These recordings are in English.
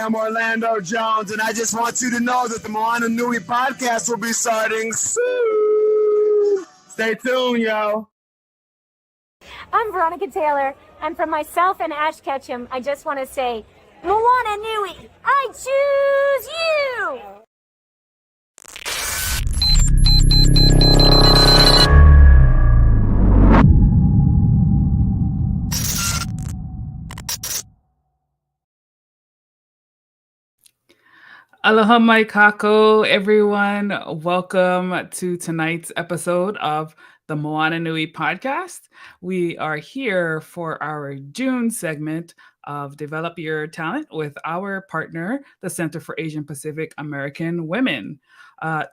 am Orlando Jones, and I just want you to know that the Moana Nui Podcast will be starting soon. Stay tuned, yo. I'm Veronica Taylor, and from myself and Ash Ketchum, I just want to say, Moana Nui, I choose you! Aloha mai kako, everyone. Welcome to tonight's episode of the Moana Nui Podcast. We are here for our June segment of Develop Your Talent with our partner, the Center for Asian Pacific American Women.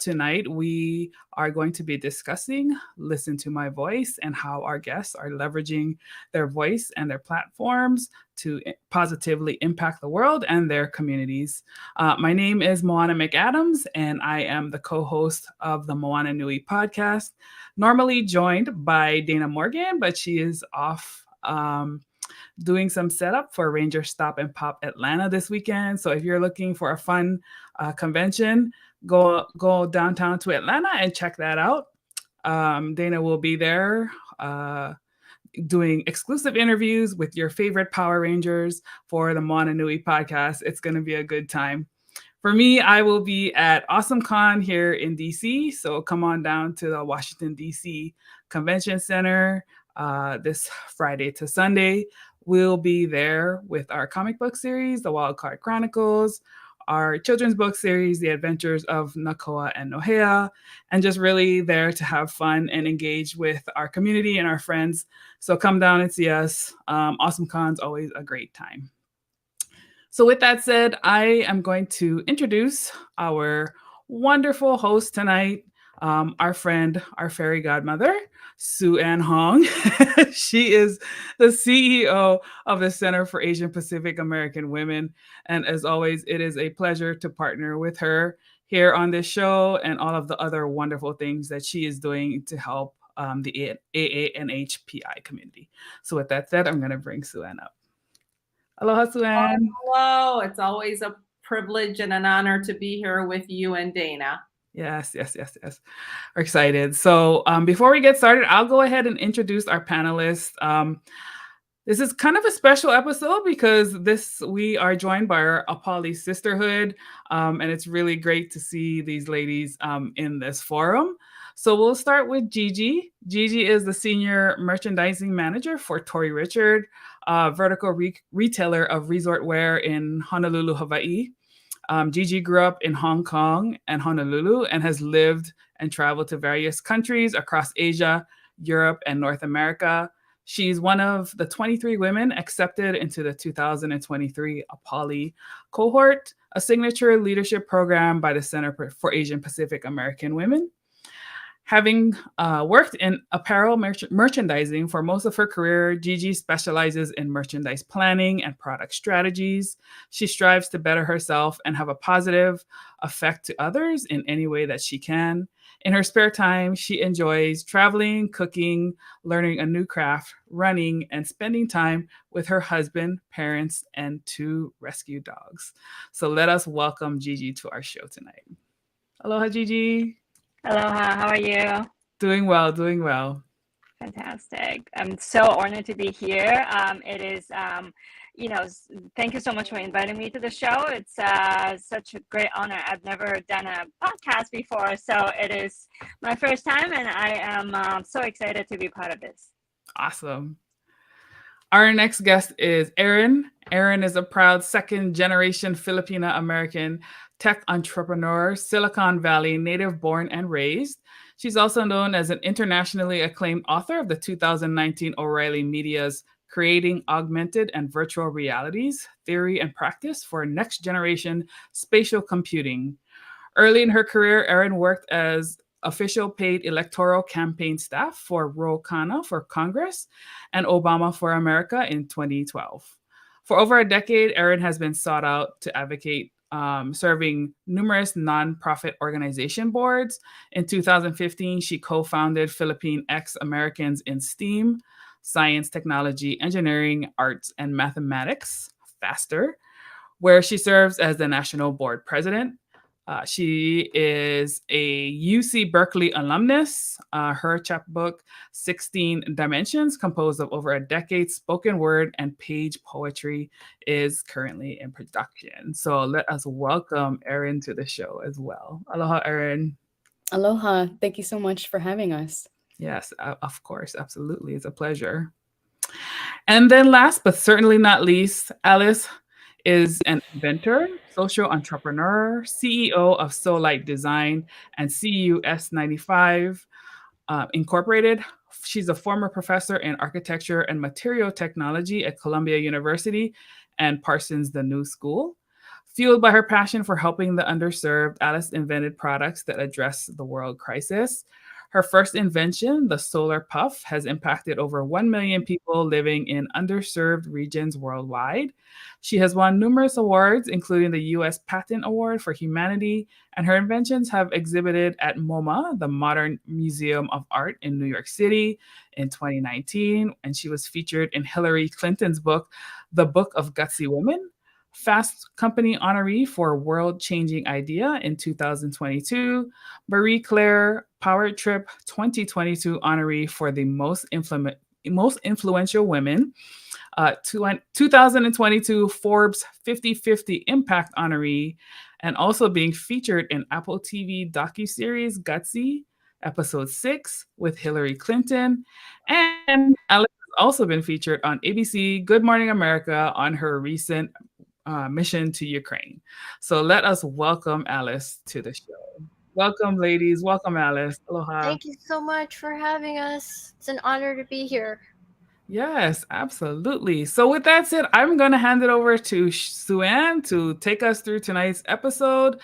Tonight, we are going to be discussing Listen to My Voice and how our guests are leveraging their voice and their platforms to positively impact the world and their communities. My name is Moana McAdams, and I am the co-host of the Moana Nui Podcast, normally joined by Dana Morgan, but she is off doing some setup for Ranger Stop and Pop Atlanta this weekend. So if you're looking for a fun convention, go downtown to Atlanta and check that out. Dana will be there doing exclusive interviews with your favorite Power Rangers for the Moana Nui Podcast. It's going to be a good time. For me, I will be at AwesomeCon here in DC. So come on down to the Washington, DC Convention Center this Friday to Sunday. We'll be there with our comic book series, The Wildcard Chronicles, our children's book series, The Adventures of Nakoa and Nohea, and just really there to have fun and engage with our community and our friends. So come down and see us. AwesomeCon's always a great time. So with that said, I am going to introduce our wonderful host tonight, our friend, our fairy godmother, Sue Ann Hong. She is the CEO of the Center for Asian Pacific American Women. And as always, it is a pleasure to partner with her here on this show and all of the other wonderful things that she is doing to help the AANHPI community. So with that said, I'm going to bring Sue Ann up. Aloha, Sue Ann. Hello. It's always a privilege and an honor to be here with you and Dana. Yes. We're excited. So before we get started, I'll go ahead and introduce our panelists. This is kind of a special episode because we are joined by our Apali Sisterhood, and it's really great to see these ladies in this forum. So we'll start with Gigi. Gigi is the Senior Merchandising Manager for Tory Richard, vertical retailer of resort wear in Honolulu, Hawaii. Gigi grew up in Hong Kong and Honolulu and has lived and traveled to various countries across Asia, Europe, and North America. She's one of the 23 women accepted into the 2023 Apali cohort, a signature leadership program by the Center for Asian Pacific American Women. Having worked in apparel merchandising for most of her career, Gigi specializes in merchandise planning and product strategies. She strives to better herself and have a positive effect to others in any way that she can. In her spare time, she enjoys traveling, cooking, learning a new craft, running, and spending time with her husband, parents, and 2 rescue dogs. So let us welcome Gigi to our show tonight. Aloha, Gigi. Aloha, how are you? Doing well. Fantastic. I'm so honored to be here. It is, thank you so much for inviting me to the show. It's such a great honor. I've never done a podcast before, so it is my first time, and I am so excited to be part of this. Awesome. Our next guest is Erin. Erin is a proud second-generation Filipina American tech entrepreneur, Silicon Valley native born and raised. She's also known as an internationally acclaimed author of the 2019 O'Reilly Media's Creating Augmented and Virtual Realities, Theory and Practice for Next Generation Spatial Computing. Early in her career, Erin worked as official paid electoral campaign staff for Ro Khanna for Congress and Obama for America in 2012. For over a decade, Erin has been sought out to advocate serving numerous nonprofit organization boards. In 2015, she co-founded Philippine X Americans in STEAM, Science, Technology, Engineering, Arts, and Mathematics, FASTER, where she serves as the national board president. She is a UC Berkeley alumnus. Her chapbook, 16 Dimensions, composed of over a decade's spoken word and page poetry, is currently in production. So let us welcome Erin to the show as well. Aloha, Erin. Aloha. Thank you so much for having us. Yes, of course. Absolutely. It's a pleasure. And then last but certainly not least, Alice is an inventor, social entrepreneur, CEO of Solite Design and CUS95 Incorporated. She's a former professor in architecture and material technology at Columbia University and Parsons the New School. Fueled by her passion for helping the underserved, Alice invented products that address the world crisis. Her first invention, the solar puff, has impacted over 1 million people living in underserved regions worldwide. She has won numerous awards, including the U.S. Patent Award for Humanity, and her inventions have exhibited at MoMA, the Modern Museum of Art in New York City, in 2019, and she was featured in Hillary Clinton's book, The Book of Gutsy Women, Fast Company honoree for World Changing Idea in 2022, Marie Claire Power Trip 2022 honoree for the most influential women, 2022 Forbes 50/50 Impact honoree, and also being featured in Apple TV docuseries Gutsy, episode 6 with Hillary Clinton. And Alex has also been featured on ABC Good Morning America on her recent mission to Ukraine. So let us welcome Alice to the show. Welcome, ladies. Welcome, Alice. Aloha. Thank you so much for having us. It's an honor to be here. Yes, absolutely. So with that said, I'm going to hand it over to Sue-Ann to take us through tonight's episode.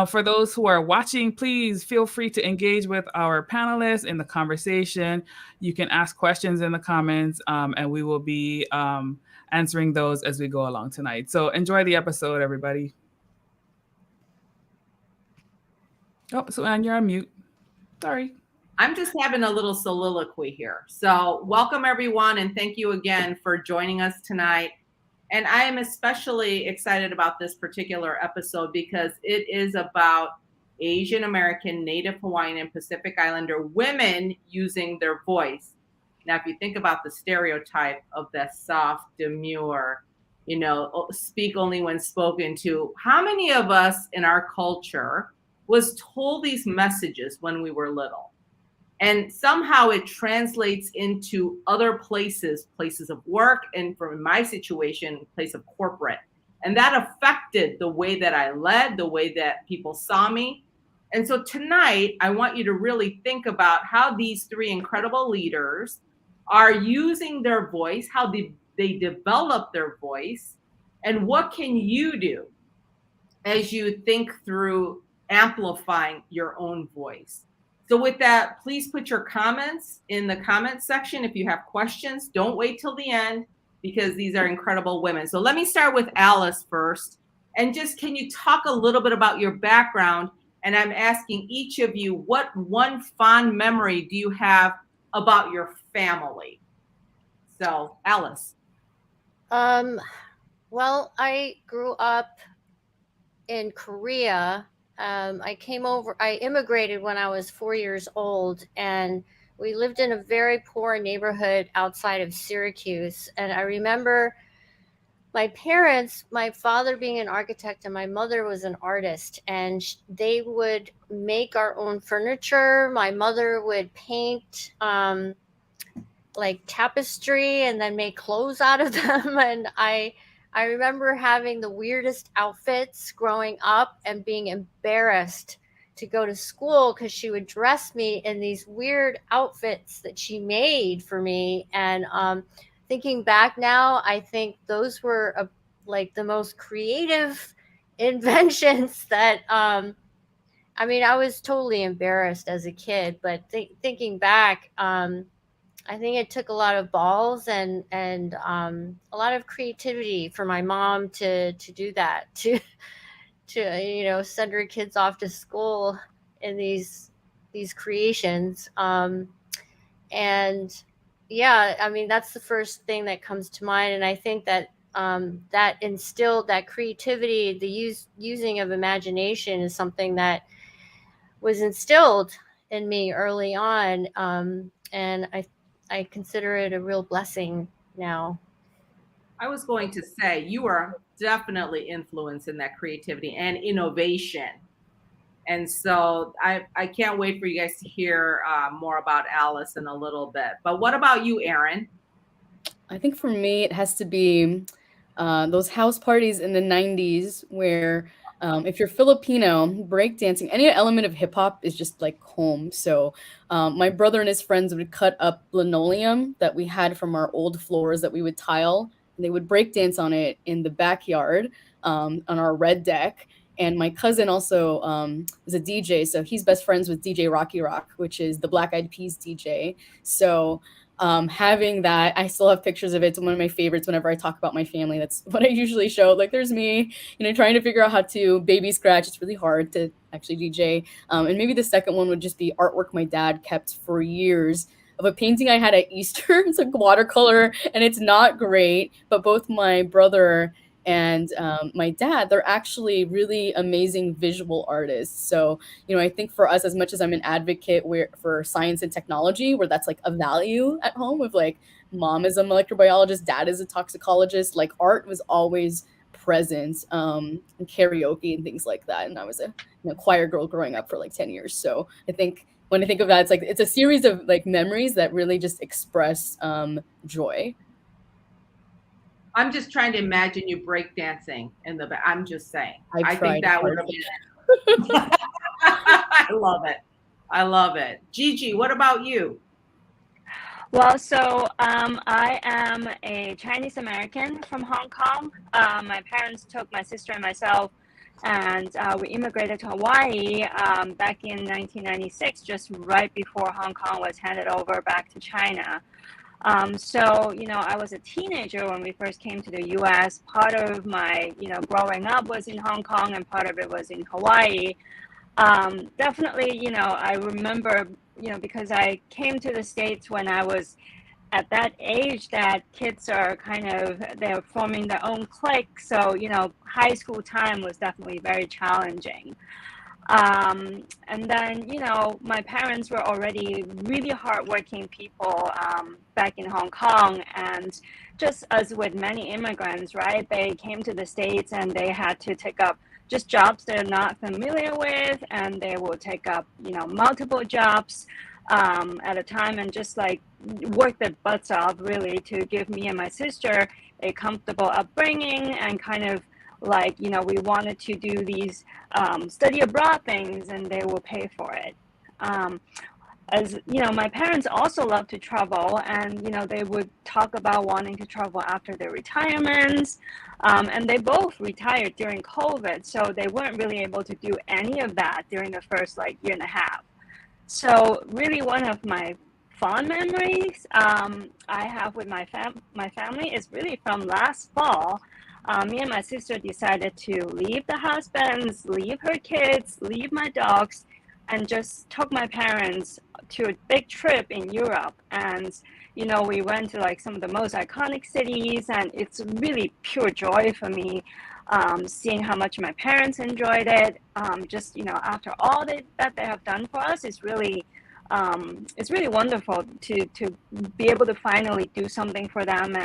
For those who are watching, please feel free to engage with our panelists in the conversation. You can ask questions in the comments, and we will be answering those as we go along tonight. So enjoy the episode, everybody. Oh, Sue-Ann, you're on mute. Sorry. I'm just having a little soliloquy here. So welcome everyone, and thank you again for joining us tonight. And I am especially excited about this particular episode because it is about Asian American, Native Hawaiian, and Pacific Islander women using their voice. Now, if you think about the stereotype of that soft, demure, speak only when spoken to, how many of us in our culture was told these messages when we were little? And somehow it translates into other places of work, and from my situation, place of corporate. And that affected the way that I led, the way that people saw me. And so tonight, I want you to really think about how these three incredible leaders are using their voice, how they develop their voice, and what can you do as you think through amplifying your own voice. So with that, please put your comments in the comment section. If you have questions, don't wait till the end because these are incredible women. So let me start with Alice first. And just, can you talk a little bit about your background? And I'm asking each of you, what one fond memory do you have about your family? So Alice. Well, I grew up in Korea. I immigrated when I was 4 years old, and we lived in a very poor neighborhood outside of Syracuse. And I remember my parents, my father being an architect and my mother was an artist, and they would make our own furniture. My mother would paint like tapestry and then make clothes out of them. And I remember having the weirdest outfits growing up and being embarrassed to go to school because she would dress me in these weird outfits that she made for me. And thinking back now, I think those were like the most creative inventions that, I was totally embarrassed as a kid, but thinking back, I think it took a lot of balls and a lot of creativity for my mom to do that, to send her kids off to school in these creations. And yeah, that's the first thing that comes to mind. And I think that that instilled that creativity, the using of imagination is something that was instilled in me early on, and I consider it a real blessing now. I was going to say you are definitely influencing that creativity and innovation. And so I can't wait for you guys to hear more about Alice in a little bit. But what about you, Erin? I think for me, it has to be those house parties in the 90s where if you're Filipino, breakdancing, any element of hip hop is just like home. So my brother and his friends would cut up linoleum that we had from our old floors that we would tile, and they would breakdance on it in the backyard on our red deck. And my cousin also was a DJ, so he's best friends with DJ Rocky Rock, which is the Black Eyed Peas DJ. So having that, I still have pictures of it. It's one of my favorites whenever I talk about my family. That's what I usually show. Like, there's me, trying to figure out how to baby scratch. It's really hard to actually DJ. And maybe the second one would just be artwork my dad kept for years of a painting I had at Easter. It's like watercolor, and it's not great. But both my brother and my dad, they're actually really amazing visual artists. So, I think for us, as much as I'm an advocate for science and technology, where that's like a value at home, with like mom is a microbiologist, dad is a toxicologist, like art was always present, and karaoke and things like that. And I was a choir girl growing up for like 10 years. So I think when I think of that, it's a series of like memories that really just express joy. I'm just trying to imagine you breakdancing in the back. I'm just saying. I think that would have been I love it. I love it. Gigi, what about you? Well, so I am a Chinese American from Hong Kong. My parents took my sister and myself, and we immigrated to Hawaii back in 1996, just right before Hong Kong was handed over back to China. So, I was a teenager when we first came to the U.S. Part of my, growing up was in Hong Kong, and part of it was in Hawaii. Definitely, I remember, because I came to the States when I was at that age that kids are they're forming their own clique. So, high school time was definitely very challenging. And then, my parents were already really hardworking people back in Hong Kong. And just as with many immigrants, right, they came to the States and they had to take up just jobs they're not familiar with. And they will take up, multiple jobs at a time and just like work their butts off really to give me and my sister a comfortable upbringing and kind of like, we wanted to do these study abroad things and they will pay for it. As my parents also love to travel and, they would talk about wanting to travel after their retirements. And they both retired during COVID. So they weren't really able to do any of that during the first year and a half. So really one of my fond memories I have with my family is really from last fall. Me and my sister decided to leave the husbands, leave her kids, leave my dogs, and just took my parents to a big trip in Europe. And, we went to some of the most iconic cities, and it's really pure joy for me seeing how much my parents enjoyed it. Just, after all that they have done for us, it's really wonderful to be able to finally do something for them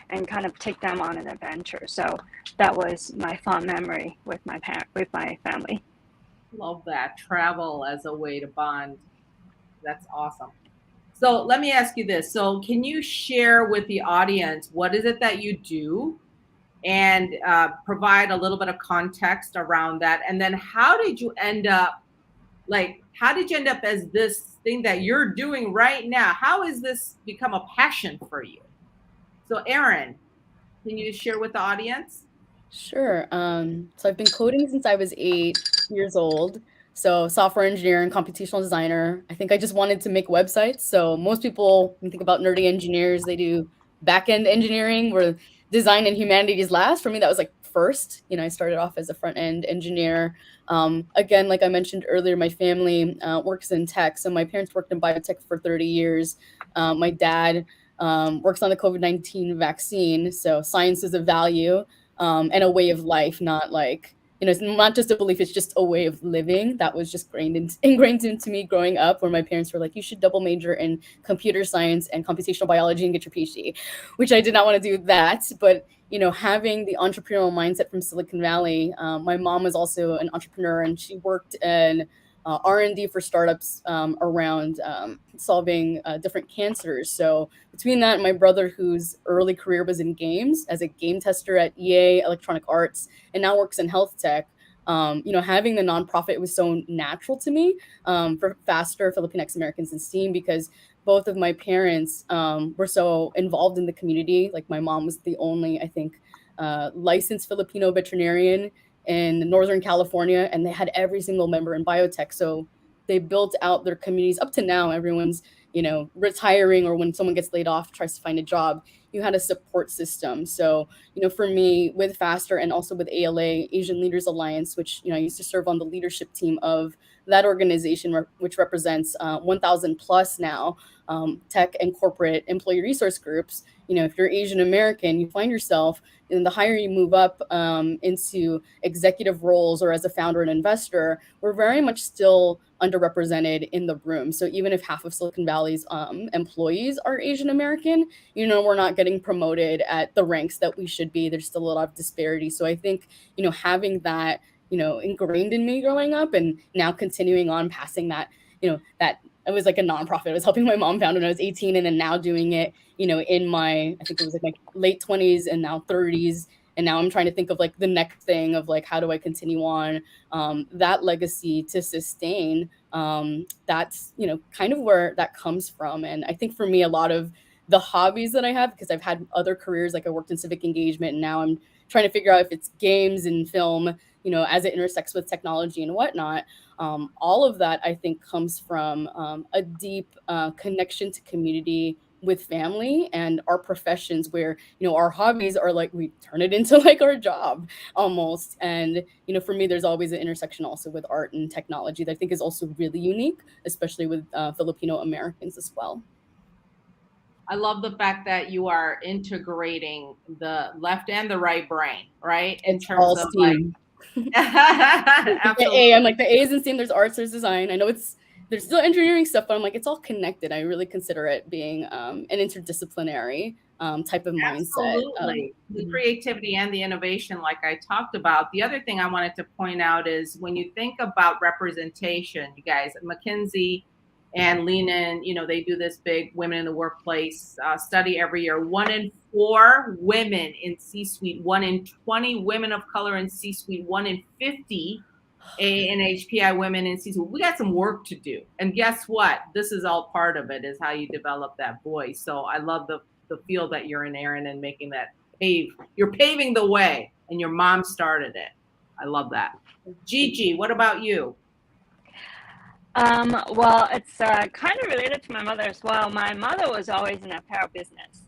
and kind of take them on an adventure. So that was my fond memory with my family. Love that. Travel as a way to bond. That's awesome. So let me ask you this. So can you share with the audience, what is it that you do, and provide a little bit of context around that? And then how did you end up as this thing that you're doing right now? How has this become a passion for you? So Erin, can you share with the audience? Sure. So I've been coding since I was 8 years old. So software engineer and computational designer. I think I just wanted to make websites. So most people, when you think about nerdy engineers, they do back-end engineering where design and humanities last. For me, that was first. I started off as a front-end engineer. Again, like I mentioned earlier, my family works in tech. So my parents worked in biotech for 30 years. My dad works on the COVID-19 vaccine. So science is a value and a way of life, not like, it's not just a belief, it's just a way of living that was just ingrained into me growing up, where my parents were like, you should double major in computer science and computational biology and get your PhD, which I did not want to do that. But, having the entrepreneurial mindset from Silicon Valley, my mom was also an entrepreneur, and she worked in R&D for startups around solving different cancers. So between that and my brother, whose early career was in games as a game tester at EA Electronic Arts and now works in health tech, having the nonprofit was so natural to me for FASTER, Filipinx Americans in STEAM, because both of my parents were so involved in the community. Like my mom was the only, I think, licensed Filipino veterinarian in Northern California, and they had every single member in biotech. So they built out their communities. Up to now, everyone's, retiring, or when someone gets laid off, tries to find a job, you had a support system. So, for me, with FASTER and also with ALA, Asian Leaders Alliance, which, I used to serve on the leadership team of that organization, which represents 1,000 plus now tech and corporate employee resource groups. If you're Asian American, you find yourself, and the higher you move up into executive roles or as a founder and investor, we're very much still underrepresented in the room. So even if half of Silicon Valley's employees are Asian American, we're not getting promoted at the ranks that we should be. There's still a lot of disparity. So I think, having that, ingrained in me growing up, and now continuing on passing that, that it was like a nonprofit. I was helping my mom found when I was 18, and then now doing it, in my, I think it was like my late 20s and now 30s. And now I'm trying to think of like the next thing of like, how do I continue on that legacy to sustain? That's, kind of where that comes from. And I think for me, a lot of the hobbies that I have, because I've had other careers, like I worked in civic engagement, and now I'm trying to figure out if it's games and film, as it intersects with technology and whatnot. All of that, I think, comes from a deep connection to community with family and our professions, where, our hobbies are like, we turn it into like our job almost. And, for me, there's always an intersection also with art and technology that I think is also really unique, especially with Filipino Americans as well. I love the fact that you are integrating the left and the right brain, right? In terms of STEAM. Absolutely. I'm like, the A is in STEAM, there's arts, there's design. I know there's still engineering stuff, but I'm like, it's all connected. I really consider it being an interdisciplinary type of mindset. Absolutely. The creativity and the innovation, like I talked about. The other thing I wanted to point out is when you think about representation, you guys, McKinsey and Lean In, they do this big women in the workplace study every year. 1 in 4 women in C-suite, 1 in 20 women of color in C-suite, 1 in 50 ANHPI women in C-suite. We got some work to do. And guess what? This is all part of it, is how you develop that voice. So I love the field that you're in, Erin, and making that you're paving the way, and your mom started it. I love that. Gigi, what about you? Well, it's kind of related to my mother as well. My mother was always in apparel business.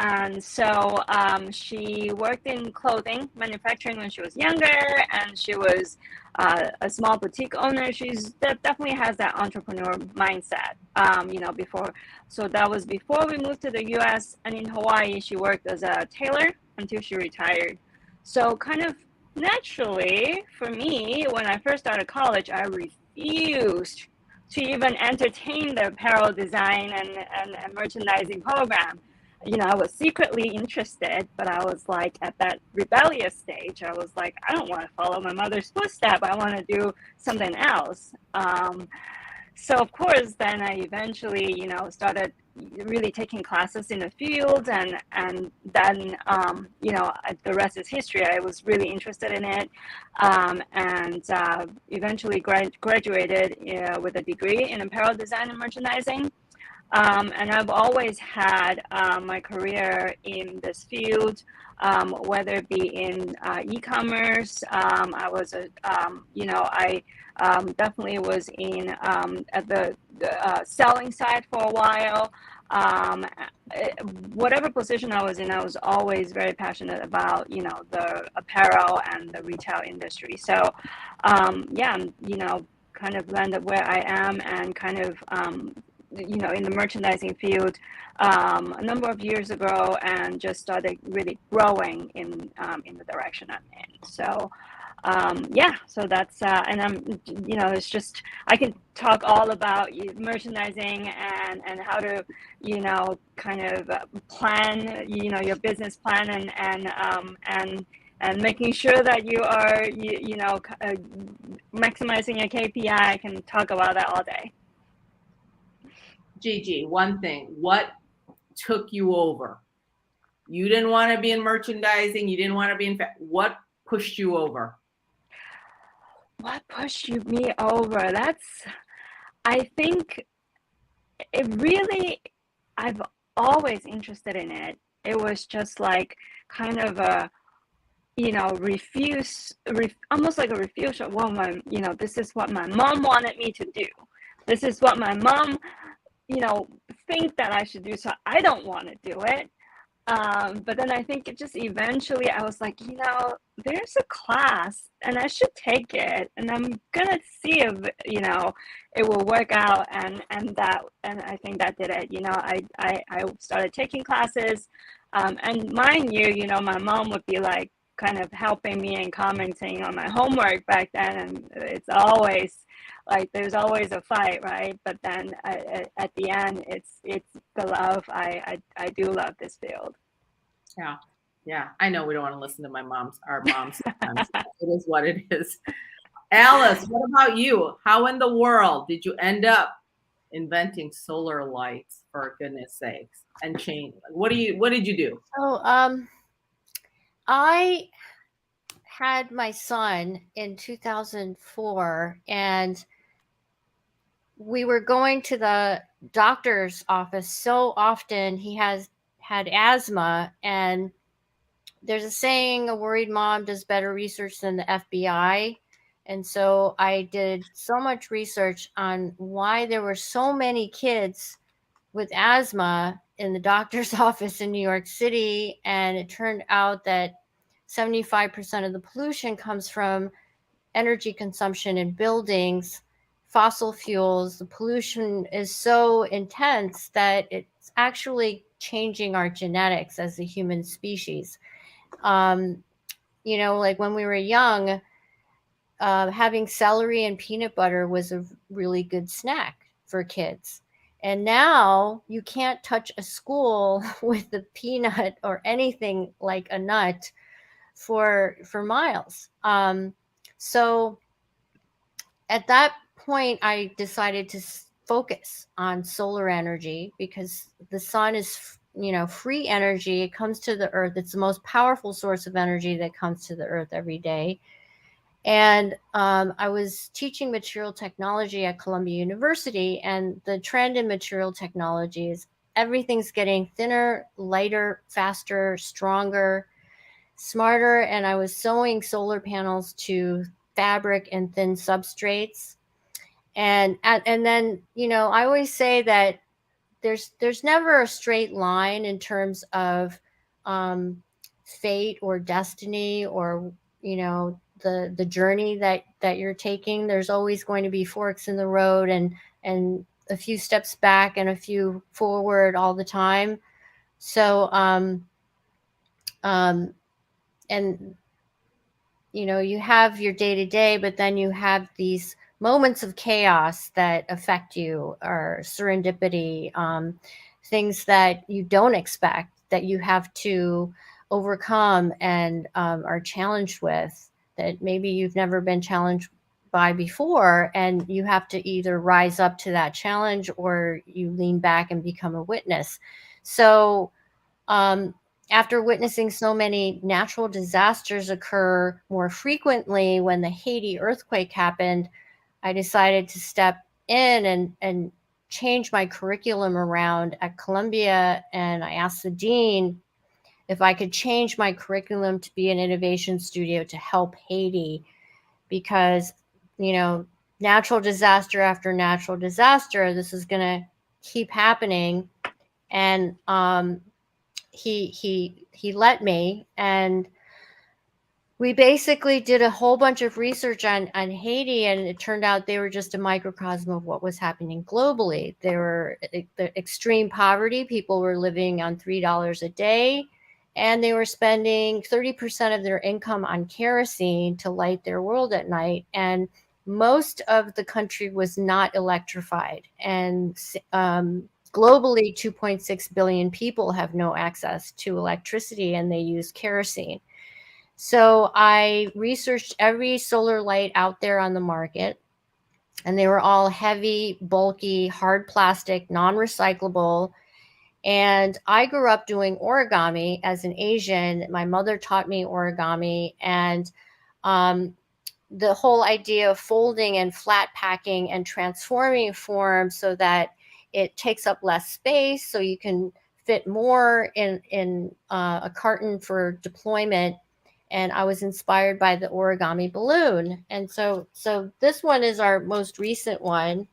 And so she worked in clothing manufacturing when she was younger, and she was a small boutique owner. She's definitely has that entrepreneur mindset, before. So that was before we moved to the US, and in Hawaii, she worked as a tailor until she retired. So kind of naturally for me, when I first started college, I refused to even entertain the apparel design and merchandising program. I was secretly interested, but I was like at that rebellious stage. I was like, I don't want to follow my mother's footsteps. I want to do something else. So of course, then I eventually, started really taking classes in the field, and then, the rest is history. I was really interested in it, and eventually graduated with a degree in apparel design and merchandising. And I've always had my career in this field, whether it be in e-commerce. I was I definitely was in at the selling side for a while. Whatever position I was in, I was always very passionate about, the apparel and the retail industry. So, kind of landed where I am, and kind of in the merchandising field a number of years ago, and just started really growing in the direction I'm in. So so that's and I'm it's just, I can talk all about merchandising and how to kind of plan your business plan and making sure that you are maximizing your KPI. I can talk about that all day. Gigi, one thing, what took you over? You didn't want to be in merchandising. You didn't want to be in what pushed you over? What pushed me over? I think it really, I've always interested in it. It was just like kind of a, almost like a refusal. Well, this is what my mom wanted me to do. This is what my mom, think that I should do. So I don't want to do it. But then I think it just eventually I was like, there's a class and I should take it, and I'm gonna see if it will work out, and I think that did it. I started taking classes, and mind you, my mom would be like kind of helping me and commenting on my homework back then, and it's always like there's always a fight, right? But then at the end, it's the love. I do love this field. Yeah. I know we don't want to listen to our moms sometimes. It is what it is. Alice, what about you? How in the world did you end up inventing solar lights, for goodness sakes, and change? What did you do? So I had my son in 2004, and we were going to the doctor's office so often. He had asthma, and there's a saying, a worried mom does better research than the FBI. And so I did so much research on why there were so many kids with asthma in the doctor's office in New York City. And it turned out that 75% of the pollution comes from energy consumption in buildings, fossil fuels. The pollution is so intense that it's actually changing our genetics as a human species. Like when we were young, having celery and peanut butter was a really good snack for kids. And now you can't touch a school with a peanut or anything like a nut for miles. So at that point, I decided to focus on solar energy, because the sun is, free energy. It comes to the earth. It's the most powerful source of energy that comes to the earth every day. And I was teaching material technology at Columbia University, and the trend in material technology is everything's getting thinner, lighter, faster, stronger, smarter. And I was sewing solar panels to fabric and thin substrates. And then, I always say that there's never a straight line in terms of fate or destiny, or, the journey that you're taking. There's always going to be forks in the road, and a few steps back and a few forward all the time. So, and you have your day to day, but then you have these moments of chaos that affect you, or serendipity, things that you don't expect, that you have to overcome and are challenged with, that maybe you've never been challenged by before. And you have to either rise up to that challenge, or you lean back and become a witness. So, after witnessing so many natural disasters occur more frequently, when the Haiti earthquake happened, I decided to step in and change my curriculum around at Columbia. And I asked the dean if I could change my curriculum to be an innovation studio to help Haiti, because, natural disaster after natural disaster, this is going to keep happening. And he let me, and we basically did a whole bunch of research on Haiti, and it turned out they were just a microcosm of what was happening globally. There were the extreme poverty. People were living on $3 a day, and they were spending 30% of their income on kerosene to light their world at night. And most of the country was not electrified. And globally, 2.6 billion people have no access to electricity, and they use kerosene. So I researched every solar light out there on the market, and they were all heavy, bulky, hard plastic, non-recyclable. And I grew up doing origami as an Asian. My mother taught me origami, and the whole idea of folding and flat packing and transforming form so that it takes up less space, so you can fit more in a carton for deployment. And I was inspired by the origami balloon. And so this one is our most recent one,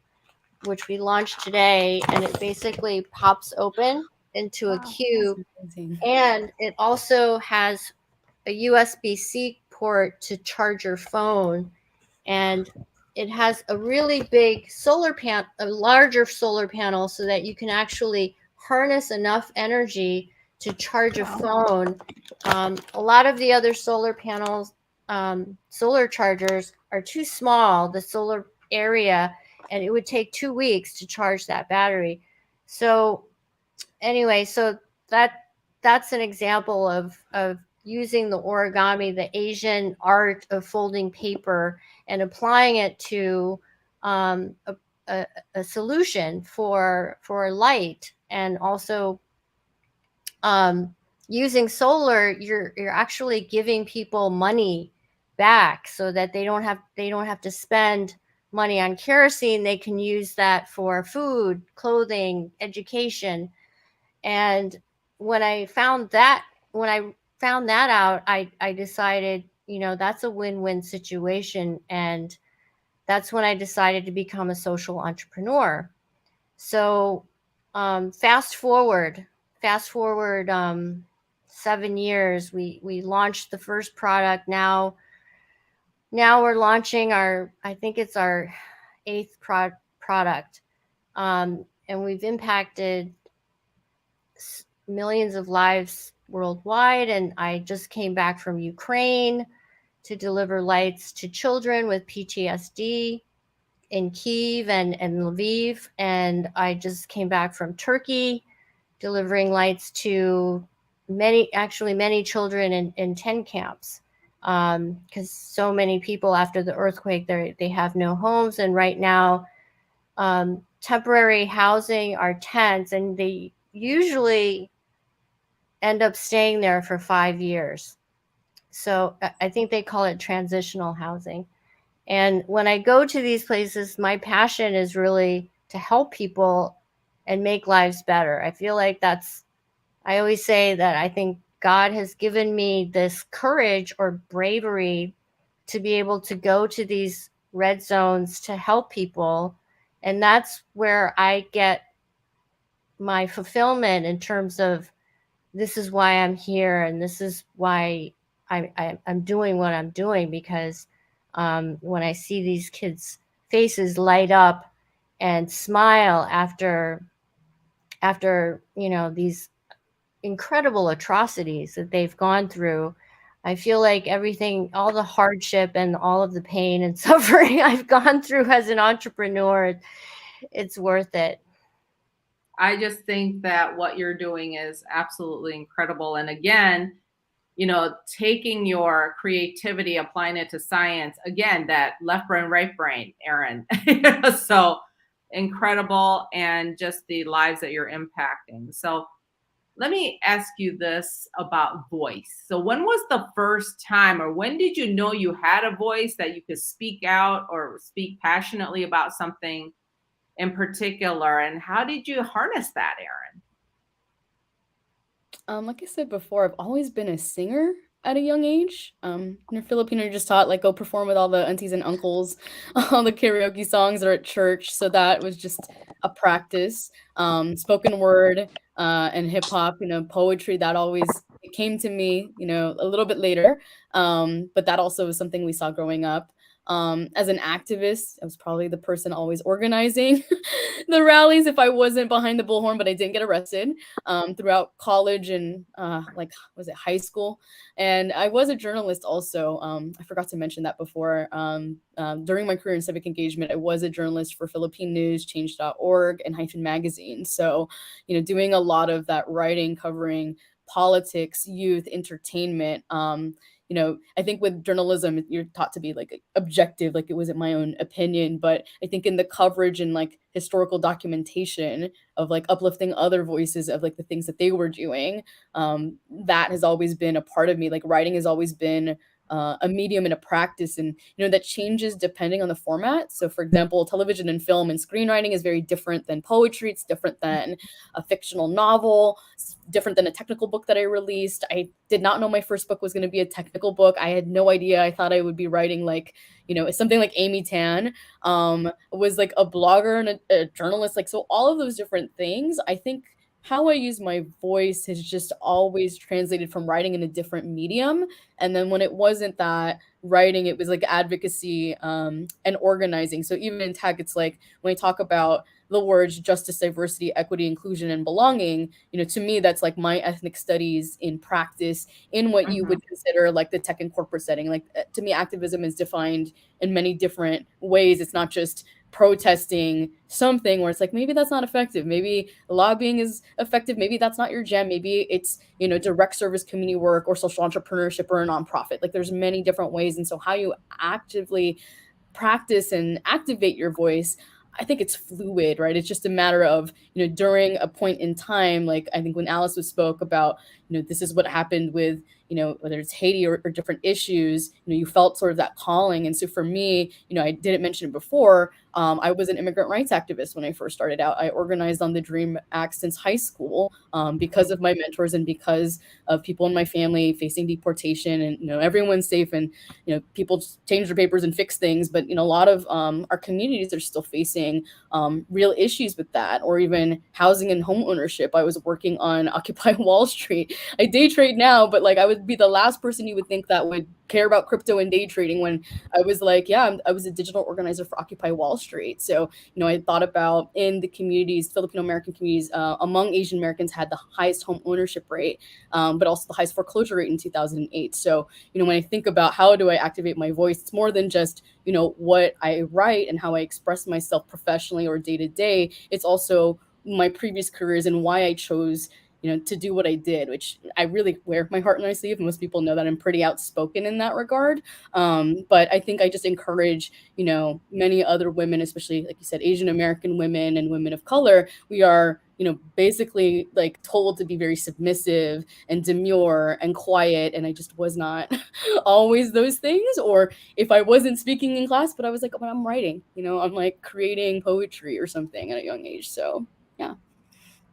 which we launched today. And it basically pops open into a cube. And it also has a USB-C port to charge your phone. And it has a really big solar panel, a larger solar panel, so that you can actually harness enough energy to charge a phone. A lot of the other solar panels, solar chargers are too small, the solar area, and it would take 2 weeks to charge that battery. So anyway, so that's an example of using the origami, the Asian art of folding paper, and applying it to a solution for light. And also using solar, you're actually giving people money back, so that they don't have to spend money on kerosene. They can use that for food, clothing, education. And when I found that out, I decided, that's a win-win situation. And that's when I decided to become a social entrepreneur. So fast forward 7 years, we launched the first product. Now we're launching I think it's our 8th product. And we've impacted millions of lives worldwide. And I just came back from Ukraine to deliver lights to children with PTSD in Kyiv and Lviv. And I just came back from Turkey, delivering lights to many children in tent camps, because so many people after the earthquake, they have no homes. And right now, temporary housing are tents, and they usually end up staying there for 5 years. So I think they call it transitional housing. And when I go to these places, my passion is really to help people and make lives better. I feel like I always say that I think God has given me this courage or bravery to be able to go to these red zones to help people. And that's where I get my fulfillment, in terms of, this is why I'm here, and this is why I'm doing what I'm doing, because when I see these kids' faces light up and smile after these incredible atrocities that they've gone through, I feel like everything, all the hardship and all of the pain and suffering I've gone through as an entrepreneur, it's worth it. I just think that what you're doing is absolutely incredible. And again, taking your creativity, applying it to science, again, that left brain, right brain, Erin. So incredible, and just the lives that you're impacting. So let me ask you this about voice. So when was the first time, or when did you know you had a voice, that you could speak out or speak passionately about something in particular, and how did you harness that, Erin? Like I said before, I've always been a singer at a young age. In Filipino, you're just taught, like, go perform with all the aunties and uncles, all the karaoke songs are at church. So that was just a practice. Spoken word and hip hop, poetry, that always it came to me, a little bit later. But that also was something we saw growing up. As an activist, I was probably the person always organizing the rallies if I wasn't behind the bullhorn, but I didn't get arrested throughout college and was it high school? And I was a journalist also. I forgot to mention that before. During my career in civic engagement, I was a journalist for Philippine News, Change.org, and Hyphen Magazine. So, doing a lot of that writing, covering politics, youth, entertainment. I think with journalism, you're taught to be like objective, like it wasn't my own opinion. But I think in the coverage and like historical documentation of like uplifting other voices of like the things that they were doing, that has always been a part of me. Like writing has always been a medium and a practice, and that changes depending on the format. So for example, television and film and screenwriting is very different than poetry. It's different than a fictional novel. It's different than a technical book that I released. I did not know my first book was going to be a technical book. I had no idea. I thought I would be writing like something like Amy Tan was like a blogger and a journalist. Like, so all of those different things, I think how I use my voice has just always translated from writing in a different medium. And then when it wasn't that writing, it was like advocacy and organizing. So even in tech, it's like when I talk about the words justice, diversity, equity, inclusion, and belonging, to me, that's like my ethnic studies in practice in what you would consider like the tech and corporate setting. Like to me, activism is defined in many different ways. It's not just protesting something where it's like, maybe that's not effective. Maybe lobbying is effective. Maybe that's not your jam. Maybe it's, direct service community work or social entrepreneurship or a nonprofit. Like there's many different ways. And so how you actively practice and activate your voice, I think it's fluid, right? It's just a matter of, during a point in time, like I think when Alice spoke about, this is what happened with, whether it's Haiti or different issues, you felt sort of that calling. And so for me, I didn't mention it before, I was an immigrant rights activist when I first started out. I organized on the DREAM Act since high school because of my mentors and because of people in my family facing deportation, and everyone's safe, and people just change their papers and fix things. But a lot of our communities are still facing real issues with that, or even housing and home ownership. I was working on Occupy Wall Street. I day trade now, but like I would be the last person you would think that would care about crypto and day trading when I was like, I was a digital organizer for Occupy Wall Street. So, I thought about in the communities, Filipino American communities, among Asian Americans had the highest home ownership rate, but also the highest foreclosure rate in 2008. So, when I think about how do I activate my voice, it's more than just, what I write and how I express myself professionally or day to day. It's also my previous careers and why I chose to do what I did, which I really wear my heart on my sleeve. Most people know that I'm pretty outspoken in that regard. But I think I just encourage, many other women, especially like you said, Asian American women and women of color. We are, basically like told to be very submissive and demure and quiet. And I just was not always those things. Or if I wasn't speaking in class, but I was like, oh, I'm writing, I'm like creating poetry or something at a young age. So yeah.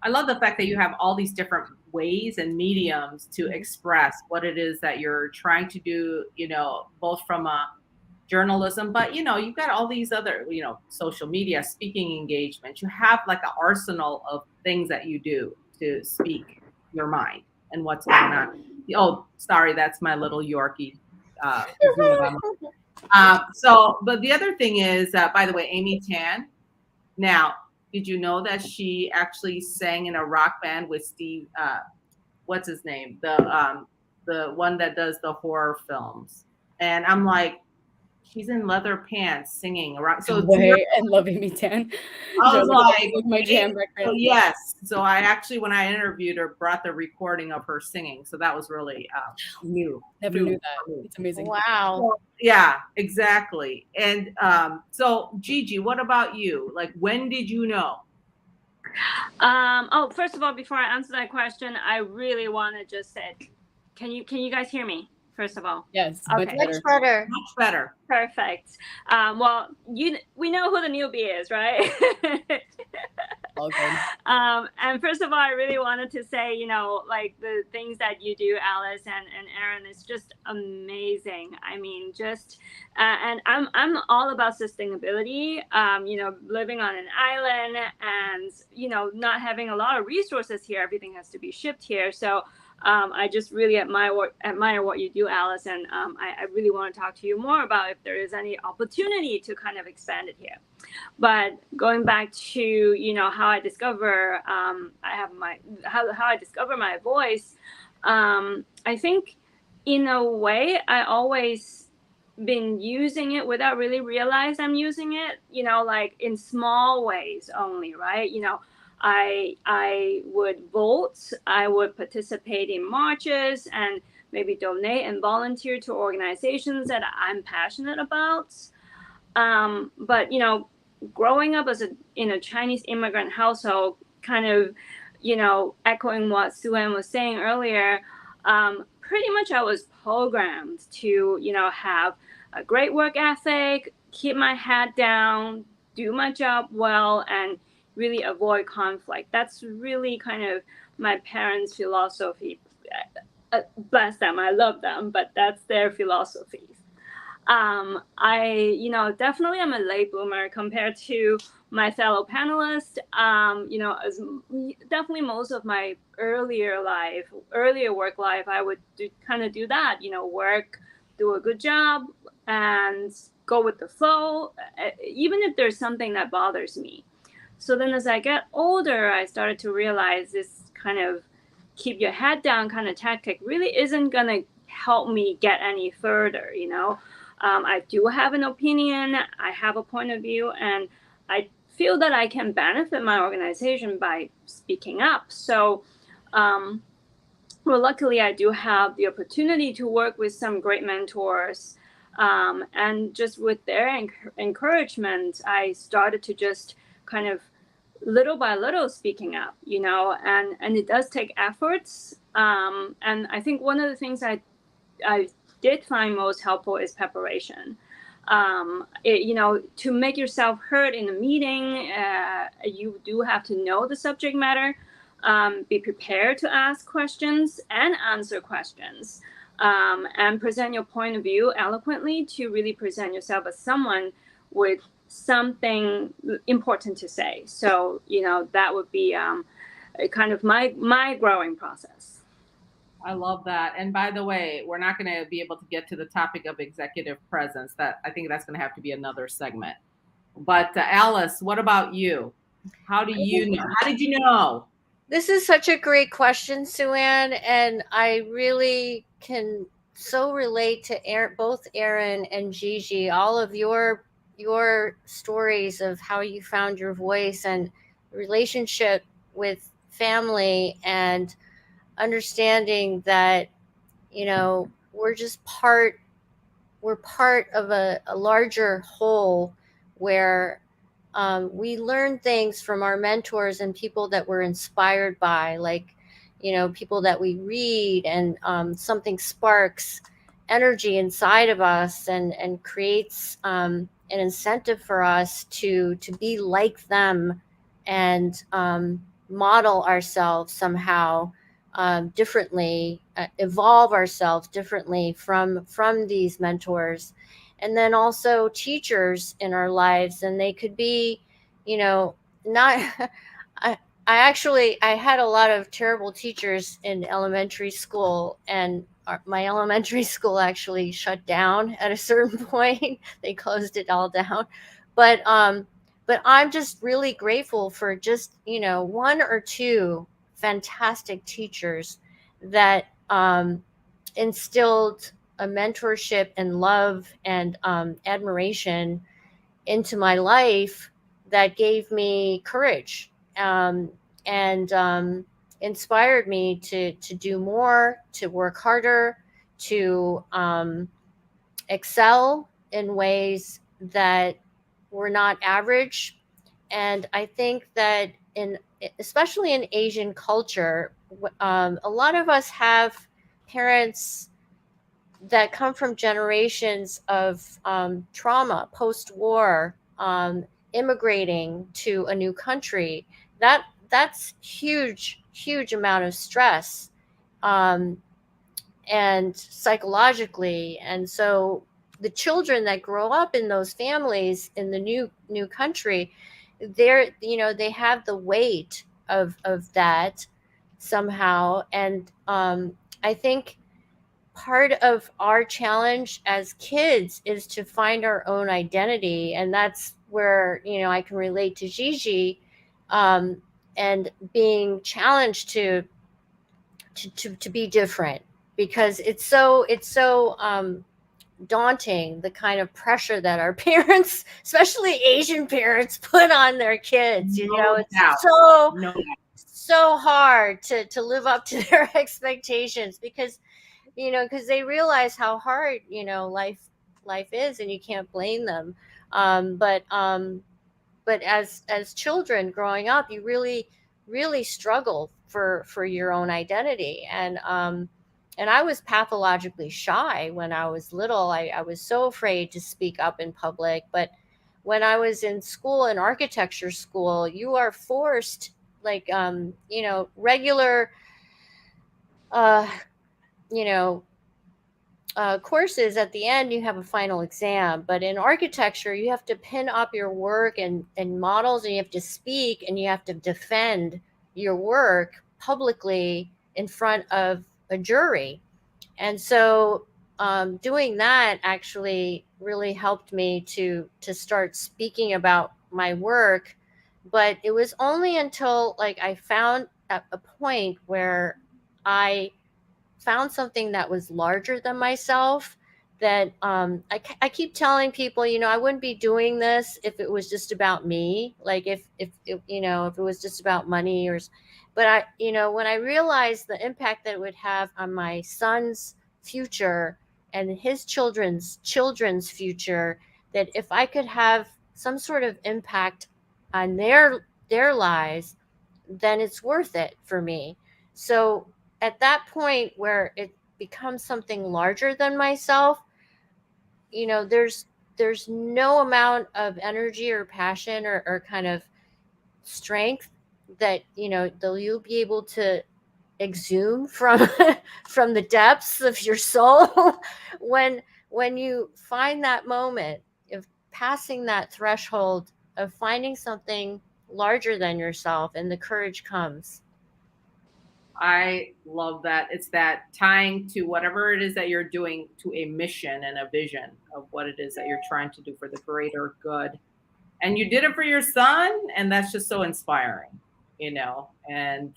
I love the fact that you have all these different ways and mediums to express what it is that you're trying to do, both from a journalism, but you've got all these other, social media, speaking engagement. You have like an arsenal of things that you do to speak your mind and what's going on. Oh, sorry, that's my little Yorkie. But the other thing is, by the way, Amy Tan. Now, did you know that she actually sang in a rock band with Steve? What's his name? The one that does the horror films. And I'm like, she's in leather pants singing a rock. So I love Amy Tan. I was like, my jam record. Yes. So I actually, when I interviewed her, brought the recording of her singing. So that was really new. Never knew that. It's amazing. Wow. So, yeah, exactly. And so Gigi, what about you? Like, when did you know? First of all, before I answer that question, I really want to just say, can you guys hear me? First of all, yes, okay. Much better. Much better. Perfect. Well, we know who the newbie is, right? All good. And first of all, I really wanted to say, like the things that you do, Alice and Erin, is just amazing. I mean, and I'm all about sustainability. Living on an island and not having a lot of resources here. Everything has to be shipped here. So I just really admire what you do, Alice, and I really want to talk to you more about if there is any opportunity to kind of expand it here. But going back to how I discover how I discover my voice, I think in a way I always been using it without really realize I'm using it, like in small ways only, right? I would vote, I would participate in marches, and maybe donate and volunteer to organizations that I'm passionate about. But growing up in a Chinese immigrant household, kind of, echoing what Sue-Ann was saying earlier, pretty much I was programmed to, have a great work ethic, keep my head down, do my job well, and really avoid conflict. That's really kind of my parents' philosophy. Bless them, I love them, but that's their philosophy. I definitely am a late bloomer compared to my fellow panelists. As definitely most of my earlier work life, I would do that, work, do a good job, and go with the flow, even if there's something that bothers me. So then as I get older, I started to realize this kind of keep your head down kind of tactic really isn't going to help me get any further, I do have an opinion, I have a point of view, and I feel that I can benefit my organization by speaking up. So, luckily I do have the opportunity to work with some great mentors. And just with their encouragement, I started to just kind of little by little speaking up, and it does take efforts. And I think one of the things I did find most helpful is preparation. To make yourself heard in a meeting, you do have to know the subject matter, be prepared to ask questions and answer questions, and present your point of view eloquently to really present yourself as someone with something important to say. So, that would be kind of my growing process. I love that. And by the way, we're not going to be able to get to the topic of executive presence. I think that's going to have to be another segment. But Alice, what about you? How do you know? How did you know? This is such a great question, Sue-Ann, and I really can so relate to both Erin and Gigi, all of your stories of how you found your voice and relationship with family, and understanding that we're part of a larger whole where we learn things from our mentors and people that we're inspired by, like people that we read, and something sparks energy inside of us and creates an incentive for us to be like them and model ourselves somehow differently, evolve ourselves differently from these mentors. And then also teachers in our lives, and they could be, not. I had a lot of terrible teachers in elementary school, and my elementary school actually shut down at a certain point. They closed it all down, but I'm just really grateful for just one or two fantastic teachers that instilled a mentorship and love and admiration into my life that gave me courage and inspired me to do more, to work harder, to excel in ways that were not average. And I think that especially in Asian culture, a lot of us have parents that come from generations of trauma, post-war, immigrating to a new country. That's huge amount of stress, and psychologically. And so the children that grow up in those families in the new country, they have the weight of that, somehow. And I think part of our challenge as kids is to find our own identity. And that's where, I can relate to Gigi, and being challenged to be different, because it's so daunting, the kind of pressure that our parents, especially Asian parents, put on their kids. It's so hard to live up to their expectations, because they realize how hard life is, and you can't blame them. But as children growing up, you really struggle for your own identity. And I was pathologically shy when I was little. I was so afraid to speak up in public. But when I was in school, in architecture school, you are forced, regular, courses, at the end you have a final exam. But in architecture, you have to pin up your work and models, and you have to speak, and you have to defend your work publicly in front of a jury. And so doing that actually really helped me to start speaking about my work. But it was only until I found a point where I found something that was larger than myself, that I keep telling people, I wouldn't be doing this if it was just about me. If it was just about money, but when I realized the impact that it would have on my son's future and his children's future, that if I could have some sort of impact on their lives, then it's worth it for me. So at that point where it becomes something larger than myself, there's no amount of energy or passion or kind of strength that you'll be able to exhume from from the depths of your soul when you find that moment of passing that threshold of finding something larger than yourself, and the courage comes. I love that. It's that tying to whatever it is that you're doing to a mission and a vision of what it is that you're trying to do for the greater good. And you did it for your son, and that's just so inspiring, And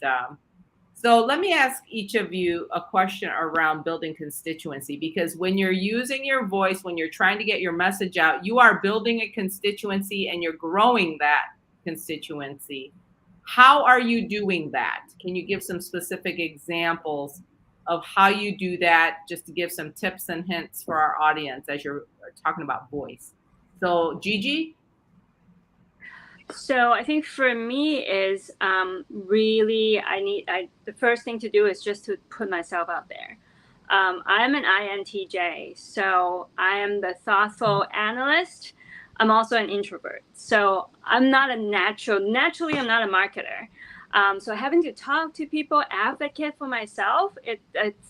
so let me ask each of you a question around building constituency, because when you're using your voice, when you're trying to get your message out, you are building a constituency and you're growing that constituency. How are you doing that? Can you give some specific examples of how you do that, just to give some tips and hints for our audience as you're talking about voice? So Gigi? So I think for me is really the first thing to do is just to put myself out there. I'm an INTJ, so I am the thoughtful analyst. I'm also an introvert, so I'm not naturally I'm not a marketer. So having to talk to people, advocate for myself, it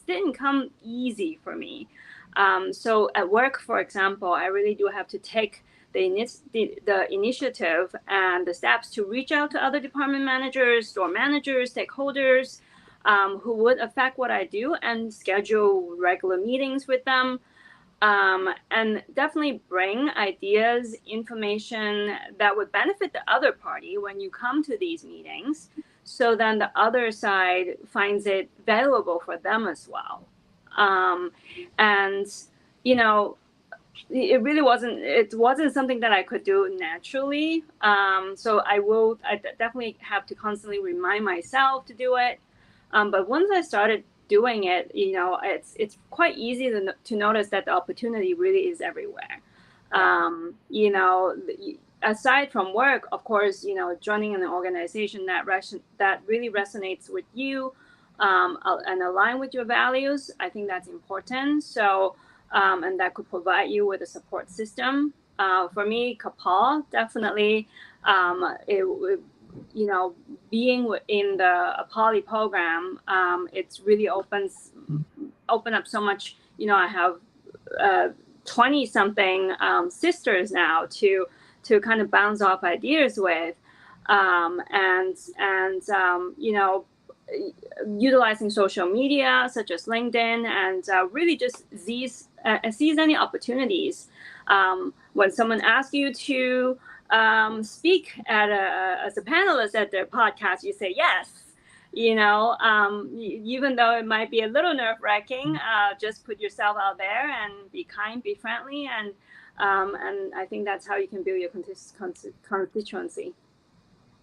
didn't come easy for me. So at work, for example, I really do have to take the initiative and the steps to reach out to other department managers, store managers, stakeholders who would affect what I do, and schedule regular meetings with them. And definitely bring ideas, information that would benefit the other party when you come to these meetings, so then the other side finds it valuable for them as well. And it really wasn't something that I could do naturally. So I definitely have to constantly remind myself to do it. But once I started doing it, it's quite easy to notice that the opportunity really is everywhere. Aside from work, of course, joining an organization that really resonates with you and align with your values, I think that's important. So, and that could provide you with a support system. For me, CAPAW, definitely, being in the Poly program, it's really open up so much. I have 20 something sisters now to kind of bounce off ideas with, utilizing social media such as LinkedIn, and really just seize any opportunities. When someone asks you to speak as a panelist at their podcast, you say yes. Even though it might be a little nerve-wracking, just put yourself out there and be kind, be friendly, and I think that's how you can build your constituency.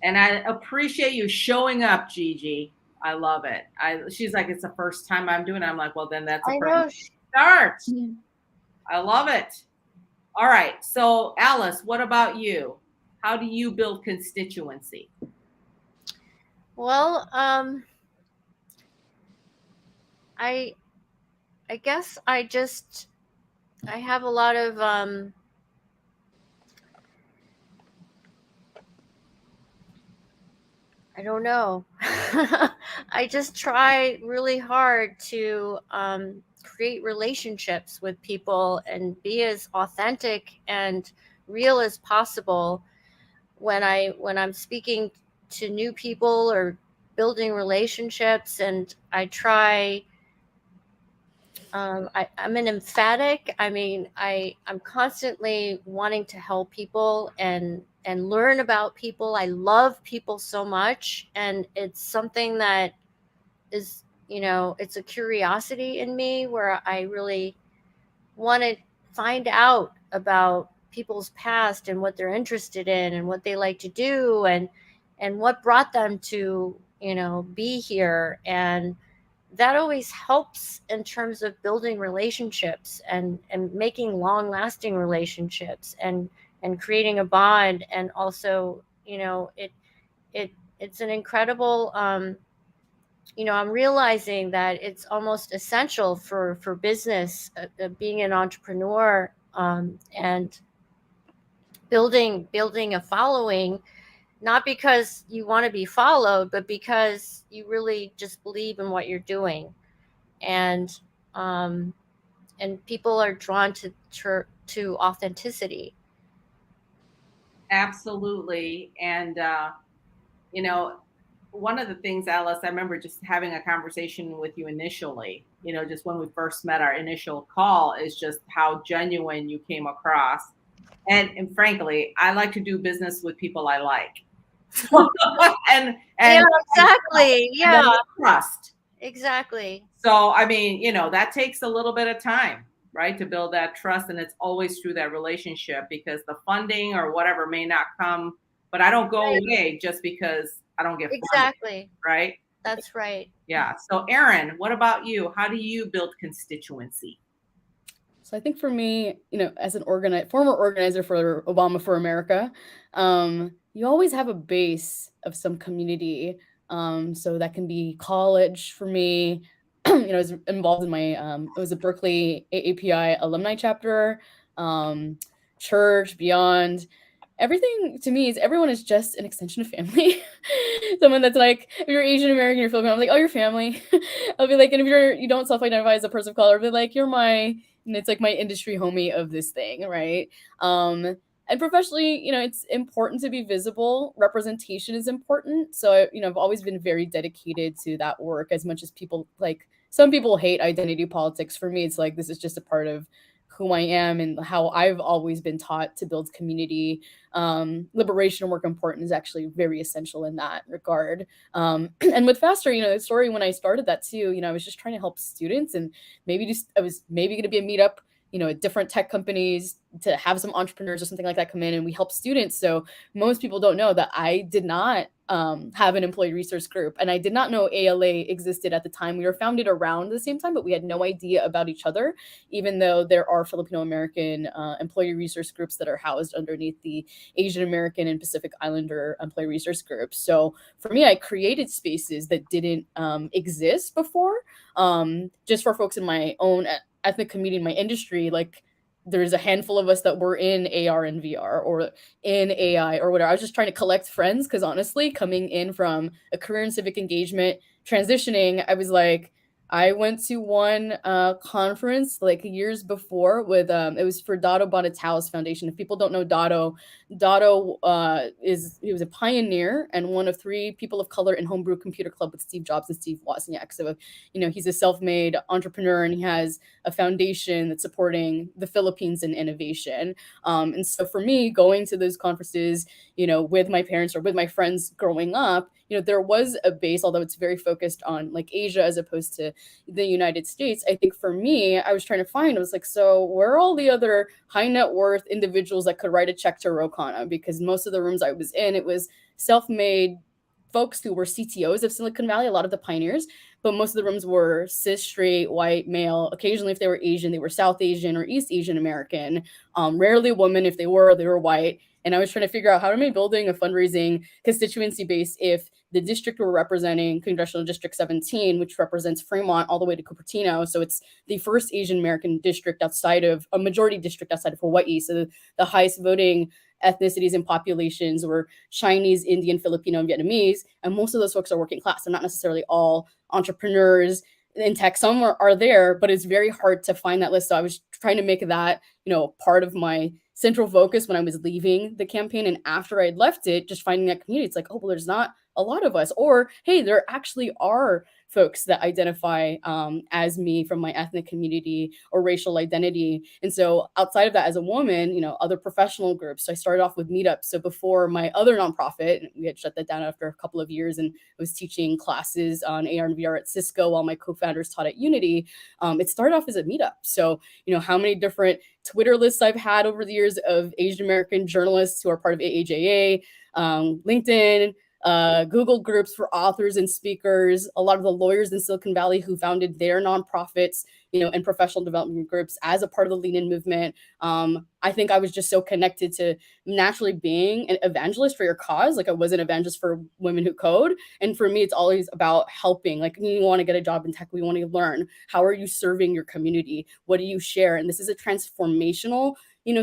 And I appreciate you showing up, Gigi. I love it. She's like, it's the first time I'm doing it. I'm like, well, then that's a perfect start. Yeah. I love it. All right. So, Alice, what about you? How do you build constituency? Well, I guess I have a lot of I don't know. I just try really hard to create relationships with people and be as authentic and real as possible when I'm speaking to new people or building relationships. And I try. I'm an emphatic. I mean, I'm constantly wanting to help people and learn about people. I love people so much, and it's something that is, it's a curiosity in me where I really want to find out about people's past and what they're interested in and what they like to do and what brought them to, be here. And that always helps in terms of building relationships and making long-lasting relationships and creating a bond. And also, it's an incredible, I'm realizing that it's almost essential for business, being an entrepreneur, and building a following, not because you want to be followed, but because you really just believe in what you're doing. And people are drawn to authenticity. Absolutely. And, one of the things, Alice, I remember just having a conversation with you initially, just when we first met, our initial call, is just how genuine you came across. And frankly, I like to do business with people I like. and yeah, exactly. And trust. Exactly. So, I mean, that takes a little bit of time, right, to build that trust. And it's always through that relationship, because the funding or whatever may not come, but I don't go away just because I don't get funding, exactly. Right? That's right. Yeah. So, Erin, what about you? How do you build constituency? So I think for me, as an former organizer for Obama for America, you always have a base of some community. So that can be college for me. I was involved in it was a Berkeley AAPI alumni chapter, church, beyond. Everything to me is everyone is just an extension of family. Someone that's like, if you're Asian American, you're Filipino, I'm like, oh, you're family. I'll be like, and if you don't self-identify as a person of color, I'll be like, you're and it's like my industry homie of this thing, right? And professionally, it's important to be visible. Representation is important. So, I've always been very dedicated to that work, as much as some people hate identity politics. For me, it's like, this is just a part of who I am and how I've always been taught to build community. Liberation work important is actually very essential in that regard. And with Faster, the story when I started that too, I was just trying to help students, and I was maybe going to be a meetup, at different tech companies to have some entrepreneurs or something like that come in, and we help students. So most people don't know that I did not have an employee resource group, and I did not know ALA existed at the time. We were founded around the same time, but we had no idea about each other, even though there are Filipino American employee resource groups that are housed underneath the Asian American and Pacific Islander employee resource groups. So for me, I created spaces that didn't exist before, just for folks in my own ethnic community in my industry. Like, there's a handful of us that were in AR and VR or in AI or whatever. I was just trying to collect friends, because honestly, coming in from a career in civic engagement, transitioning, I was like, I went to one conference like years before with it was for Dado Bonatao's foundation. If people don't know Dado, he was a pioneer and one of 3 people of color in Homebrew Computer Club with Steve Jobs and Steve Wozniak. So he's a self-made entrepreneur and he has a foundation that's supporting the Philippines in innovation. And so for me, going to those conferences, with my parents or with my friends growing up, there was a base, although it's very focused on like Asia as opposed to the United States. I think for me, I was trying to find, I was like, so where are all the other high net worth individuals that could write a check to Rokana? Because most of the rooms I was in, it was self-made folks who were CTOs of Silicon Valley, a lot of the pioneers, but most of the rooms were cis, straight, white, male. Occasionally, if they were Asian, they were South Asian or East Asian American. Rarely women. If they were white. And I was trying to figure out how am I building a fundraising constituency base if the district we're representing, Congressional District 17, which represents Fremont all the way to Cupertino. So it's the first Asian American district outside of a majority district outside of Hawaii. So the highest voting ethnicities and populations were Chinese, Indian, Filipino, and Vietnamese. And most of those folks are working class. They're not necessarily all entrepreneurs in tech. Some are there, but it's very hard to find that list. So I was trying to make that, part of my central focus when I was leaving the campaign. And after I'd left it, just finding that community, it's like, oh, well, there's not a lot of us. Or, hey, there actually are folks that identify as me from my ethnic community or racial identity. And so outside of that, as a woman, other professional groups. So I started off with meetups. So before my other nonprofit, we had shut that down after a couple of years and I was teaching classes on AR and VR at Cisco while my co-founders taught at Unity. It started off as a meetup. So, how many different Twitter lists I've had over the years of Asian American journalists who are part of AAJA, LinkedIn, Google groups for authors and speakers, a lot of the lawyers in Silicon Valley who founded their nonprofits, and professional development groups as a part of the Lean In movement. I think I was just so connected to naturally being an evangelist for your cause. Like I was an evangelist for women who code. And for me, it's always about helping. Like you want to get a job in tech, we want to learn. How are you serving your community? What do you share? And this is a transformational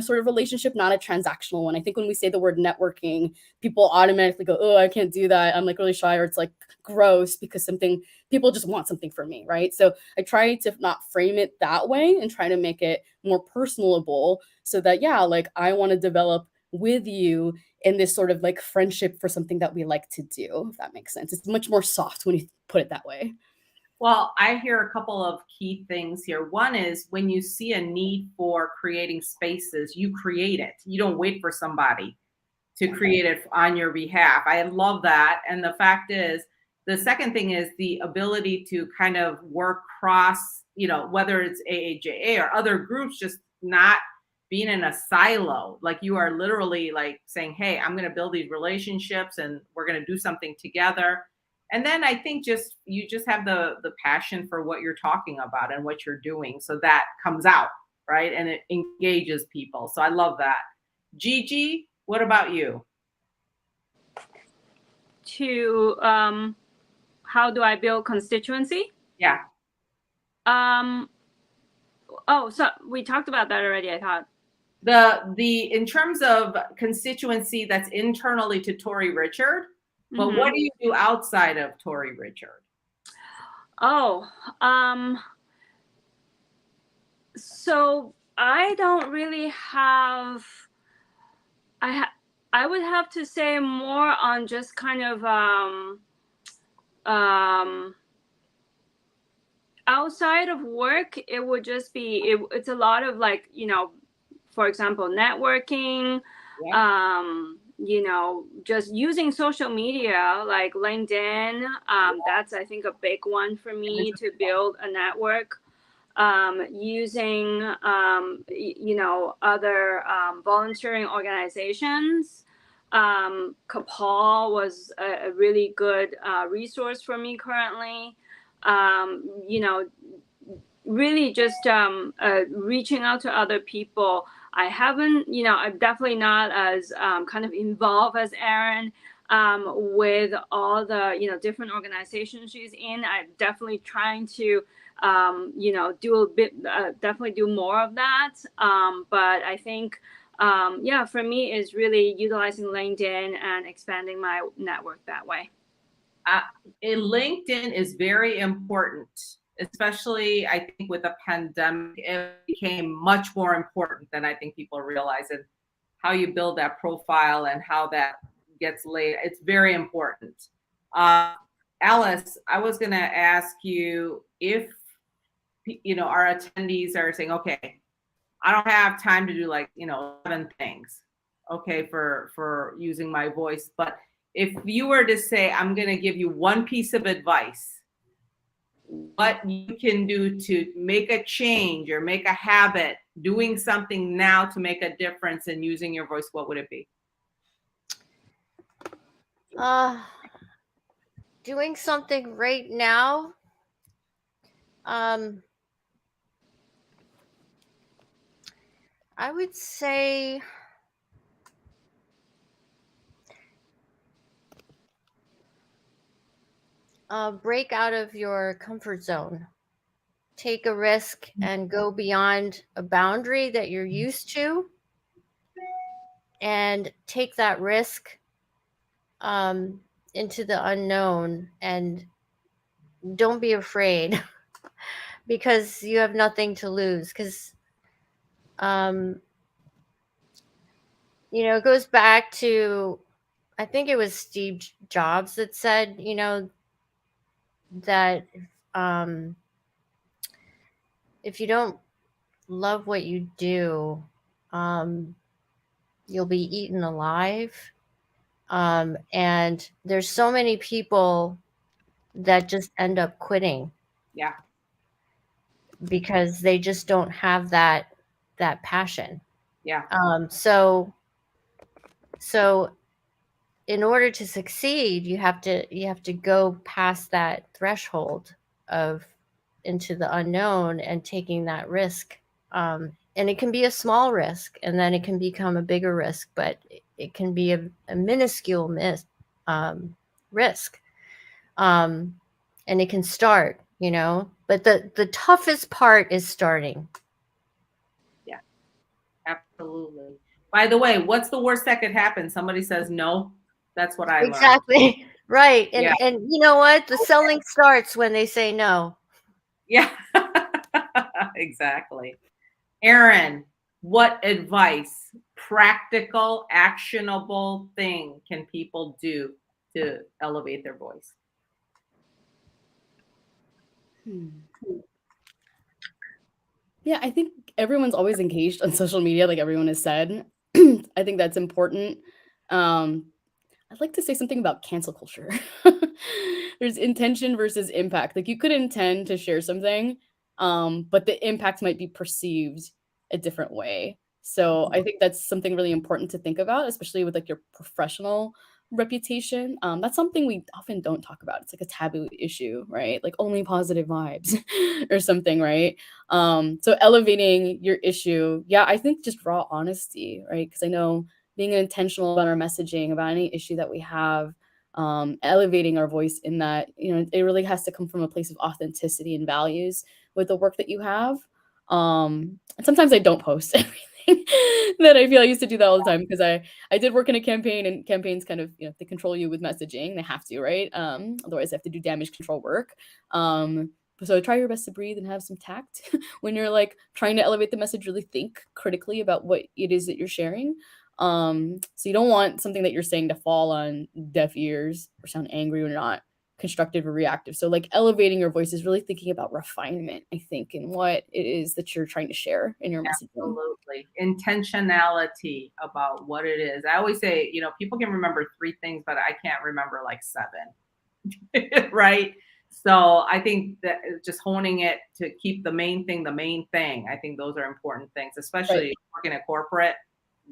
sort of relationship, not a transactional one. I think when we say the word networking, people automatically go, oh, I can't do that. I'm like really shy, or it's like gross because people just want something from me, right? So I try to not frame it that way and try to make it more personable so that, like I want to develop with you in this sort of like friendship for something that we like to do, if that makes sense. It's much more soft when you put it that way. Well, I hear a couple of key things here. One is when you see a need for creating spaces, you create it. You don't wait for somebody to create it on your behalf. I love that. And the fact is, the second thing is the ability to kind of work cross, whether it's AAJA or other groups, just not being in a silo. Like you are literally like saying, hey, I'm going to build these relationships and we're going to do something together. And then I think you just have the passion for what you're talking about and what you're doing. So that comes out, right? And it engages people. So I love that. Gigi, what about you? To how do I build constituency? Yeah. So we talked about that already, I thought. The in terms of constituency that's internally to Tori Richard. But what do you do outside of Tori Richard? So I don't really have. I would have to say more on just kind of outside of work. It would just be it's a lot of like for example, networking. Yeah. Just using social media like LinkedIn. That's, I think, a big one for me to build a network. Using, other volunteering organizations. CAPAW was a really good resource for me currently. Really just reaching out to other people. I haven't, I'm definitely not as kind of involved as Erin with all the, different organizations she's in. I'm definitely trying to, do a bit, definitely do more of that. But I think, for me is really utilizing LinkedIn and expanding my network that way. LinkedIn is very important especially I think with the pandemic, it became much more important than I think people realize. And how you build that profile and how that gets laid, it's very important. Alice, I was going to ask you if, our attendees are saying, okay, I don't have time to do 7 things, okay, for using my voice. But if you were to say, I'm going to give you one piece of advice, what you can do to make a change or make a habit, doing something now to make a difference in using your voice, what would it be? Doing something right now. I would say break out of your comfort zone. Take a risk and go beyond a boundary that you're used to, and take that risk into the unknown, and don't be afraid because you have nothing to lose. Because it goes back to, I think it was Steve Jobs that said, that if you don't love what you do, you'll be eaten alive. And there's so many people that just end up quitting. Yeah. Because they just don't have that passion. Yeah. So in order to succeed, you have to go past that threshold of into the unknown and taking that risk. And it can be a small risk, and then it can become a bigger risk, but it can be a minuscule risk. And it can start, but the toughest part is starting. Yeah, absolutely. By the way, what's the worst that could happen? Somebody says no. That's what I learned. Exactly. Right. And and you know what? The selling starts when they say no. Yeah, exactly. Erin, what advice, practical, actionable thing can people do to elevate their voice? Yeah, I think everyone's always engaged on social media, like everyone has said. I think that's important. I'd like to say something about cancel culture. There's intention versus impact. Like you could intend to share something, but the impact might be perceived a different way. So I think that's something really important to think about, especially with like your professional reputation. That's something we often don't talk about. It's like a taboo issue, right? Like only positive vibes or something, right? So elevating your issue, yeah, I think just raw honesty, right? Because I know being intentional about our messaging, about any issue that we have, elevating our voice in that, it really has to come from a place of authenticity and values with the work that you have. And sometimes I don't post everything that I feel. I used to do that all the time because I did work in a campaign, and campaigns kind of, they control you with messaging. They have to, right? Otherwise they have to do damage control work. So try your best to breathe and have some tact when you're like trying to elevate the message. Really think critically about what it is that you're sharing. So you don't want something that you're saying to fall on deaf ears or sound angry or not constructive or reactive. So like elevating your voice is really thinking about refinement, I think, and what it is that you're trying to share in your messaging. Absolutely. Intentionality about what it is. I always say, people can remember 3 things, but I can't remember like 7. Right? So I think that just honing it to keep the main thing. I think those are important things, especially working at corporate.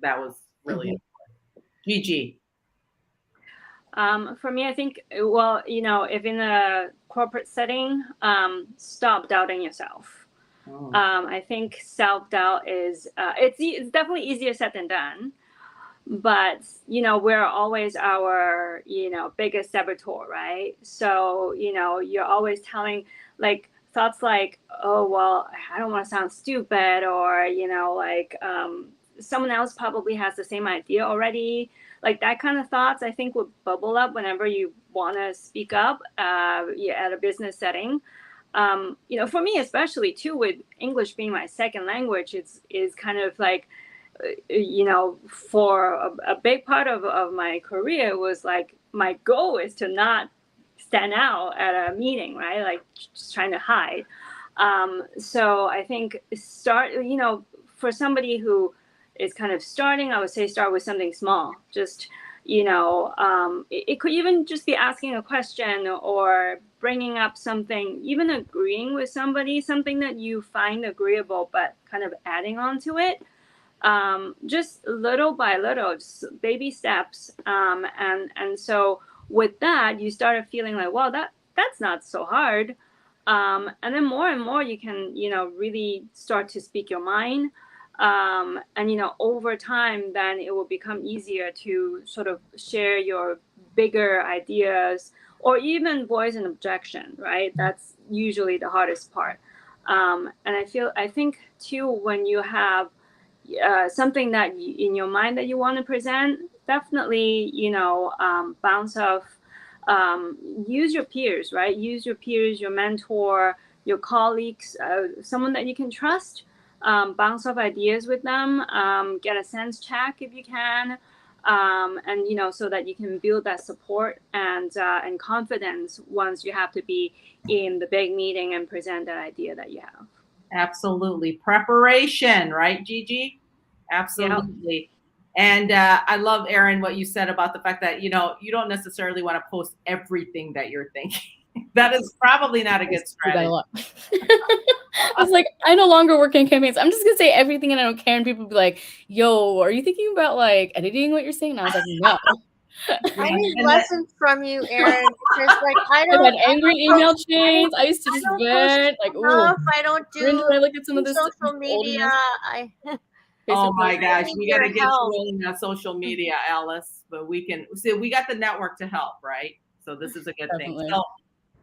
That was really important. Gigi. For me, I think, if in a corporate setting, stop doubting yourself. I think self-doubt is, it's definitely easier said than done, but, we're always our, biggest saboteur, right? So, you're always telling like thoughts like, oh, well, I don't want to sound stupid, or, someone else probably has the same idea already. Like that kind of thoughts, I think, would bubble up whenever you want to speak up at a business setting. for me especially too, with English being my second language, is kind of like, for a big part of my career was like, my goal is to not stand out at a meeting, right? Like just trying to hide. So I think for somebody who is kind of starting, I would say start with something small. Just, it could even just be asking a question or bringing up something, even agreeing with somebody, something that you find agreeable, but kind of adding on to it. Just little by little, just baby steps. And so with that, you started feeling like, well, that's not so hard. And then more and more you can, really start to speak your mind. And, over time, then it will become easier to sort of share your bigger ideas or even voice an objection, right? That's usually the hardest part. And I think too, when you have something that in your mind that you want to present, definitely, bounce off, use your peers, right? Use your peers, your mentor, your colleagues, someone that you can trust, bounce off ideas with them, get a sense check if you can, and, so that you can build that support and confidence once you have to be in the big meeting and present that idea that you have. Absolutely. Preparation, right, Gigi? Absolutely. Yeah. And I love, Erin, what you said about the fact that, you don't necessarily want to post everything that you're thinking. That is probably not a good strategy. I was like, I no longer work in campaigns. I'm just going to say everything and I don't care. And people be like, yo, are you thinking about like editing what you're saying? And I was like, no. I need lessons from you, Erin, because like I had angry email chains. I used to just vent like, oh, I don't do. When do I look at some of this social media? Oh my gosh, we got to get rolling on social media, Alice. But we got the network to help, right? So this is a good thing. So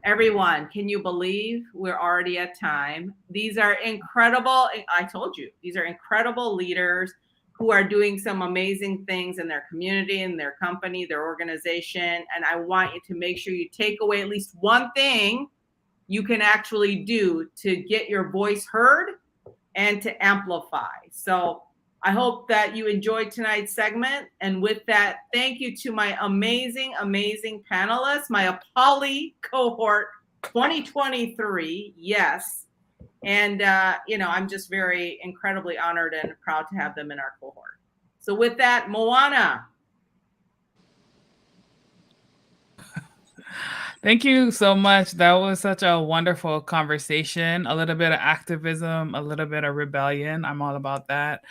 everyone, can you believe we're already at time? These are incredible. I told you, these are incredible leaders who are doing some amazing things in their community, in their company, their organization. And I want you to make sure you take away at least one thing you can actually do to get your voice heard and to amplify. So I hope that you enjoyed tonight's segment. And with that, thank you to my amazing, amazing panelists, my Apolli cohort 2023. Yes. And, I'm just very incredibly honored and proud to have them in our cohort. So with that, Moana. Thank you so much. That was such a wonderful conversation. A little bit of activism, a little bit of rebellion. I'm all about that.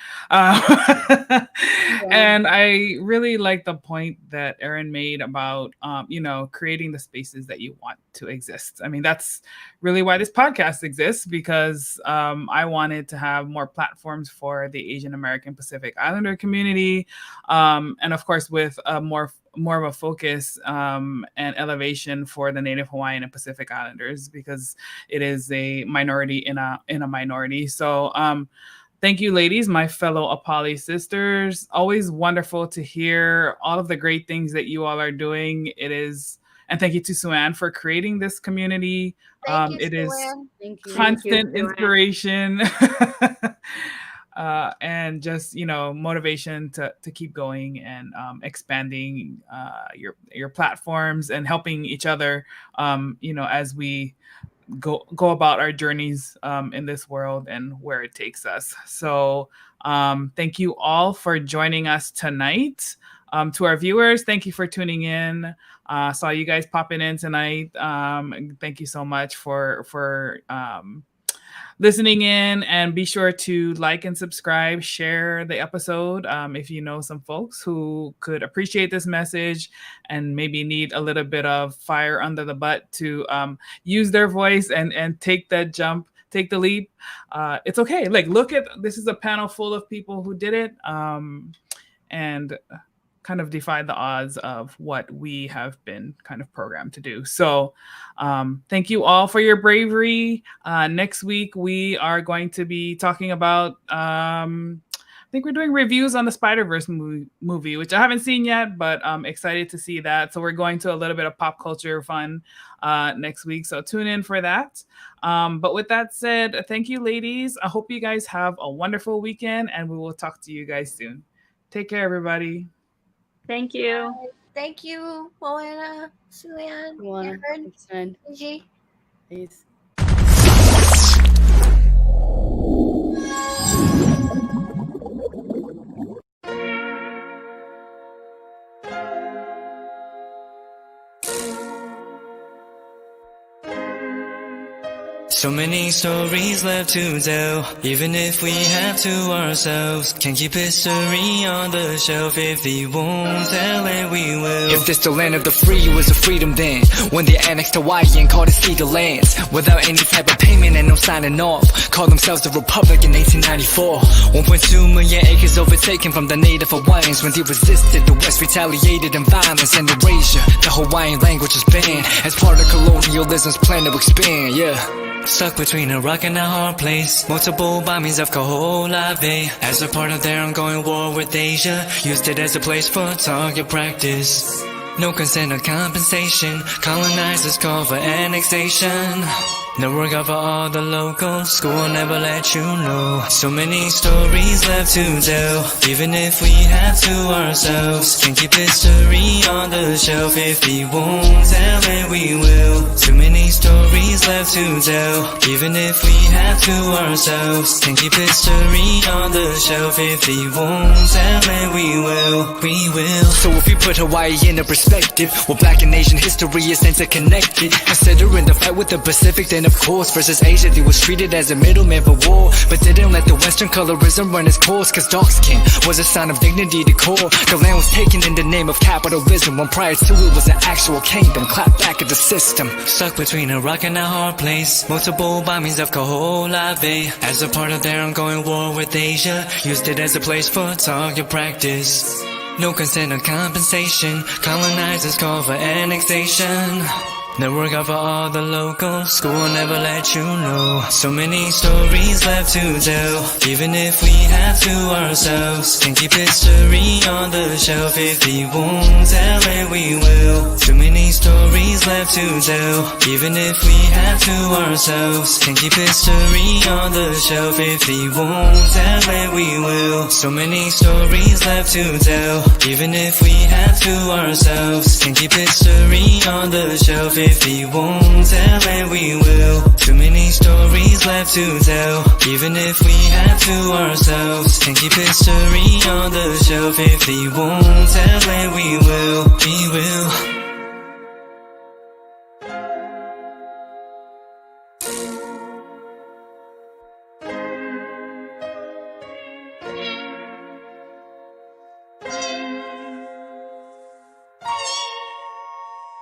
And I really like the point that Erin made about, creating the spaces that you want to exist. I mean, that's really why this podcast exists, because I wanted to have more platforms for the Asian American Pacific Islander community. And of course, with more of a focus and elevation for the Native Hawaiian and Pacific Islanders, because it is a minority in a minority. So thank you, ladies, my fellow Apolli sisters. Always wonderful to hear all of the great things that you all are doing. And thank you to Sue-Ann for creating this community. It is constant inspiration. And just, motivation to keep going and expanding your platforms and helping each other, as we go about our journeys in this world and where it takes us. So thank you all for joining us tonight. To our viewers, thank you for tuning in. Saw you guys popping in tonight. Thank you so much for listening in, and be sure to like and subscribe, share the episode if you know some folks who could appreciate this message and maybe need a little bit of fire under the butt to use their voice and take that jump, take the leap. It's okay. Like, this is a panel full of people who did it and kind of defied the odds of what we have been kind of programmed to do. So thank you all for your bravery. Next week, we are going to be talking about think we're doing reviews on the Spider-Verse movie, which I haven't seen yet, but I'm excited to see that. So we're going to a little bit of pop culture fun next week. So tune in for that. But with that said, thank you, ladies. I hope you guys have a wonderful weekend, and we will talk to you guys soon. Take care, everybody. Thank you. Thank you, Moana, Suyan, Erin, Gigi. Peace. So many stories left to tell, even if we have to ourselves. Can't keep history on the shelf. If we won't tell it, we will. If this the land of the free, it was a freedom then, when they annexed Hawaii and called it Cedar Lands, without any type of payment and no signing off. Called themselves the Republic in 1894. 1.2 million acres overtaken from the native Hawaiians. When they resisted, the West retaliated in violence and erasure. The Hawaiian language was banned as part of colonialism's plan to expand, yeah. Stuck between a rock and a hard place. Multiple bombings of Kaho'olawe as a part of their ongoing war with Asia. Used it as a place for target practice. No consent or compensation. Colonizers call for annexation. No work out for all the locals. School will never let you know. So many stories left to tell, even if we have to ourselves. Can't keep history on the shelf. If we won't tell it, we will. Too many stories left to tell, even if we have to ourselves. Can't keep history on the shelf. If we won't tell it, we will. We will. So if we put Hawaii into perspective, well, Black and Asian history is interconnected. Considering the fight with the Pacific, then of course, versus Asia, they was treated as a middleman for war, but didn't let the Western colorism run its course, cause dark skin was a sign of dignity to core. The land was taken in the name of capitalism, when prior to it was an actual kingdom. Clap back at the system. Stuck between a rock and a hard place. Multiple bombings of Kaho'olawe as a part of their ongoing war with Asia. Used it as a place for target practice. No consent or compensation. Colonizers call for annexation. No work out for all the locals. School will never let you know. So many stories left to tell, even if we have to ourselves. Can't keep history on the shelf. If we won't tell it, we will. Too many stories left to tell, even if we have to ourselves. Can't keep history on the shelf. If we won't tell it, we will. So many stories left to tell, even if we have to ourselves. Can't keep history on the shelf. If we won't tell it, we will. Too many stories left to tell, even if we have to ourselves. Can't keep history on the shelf. If we won't tell it, we will. We will.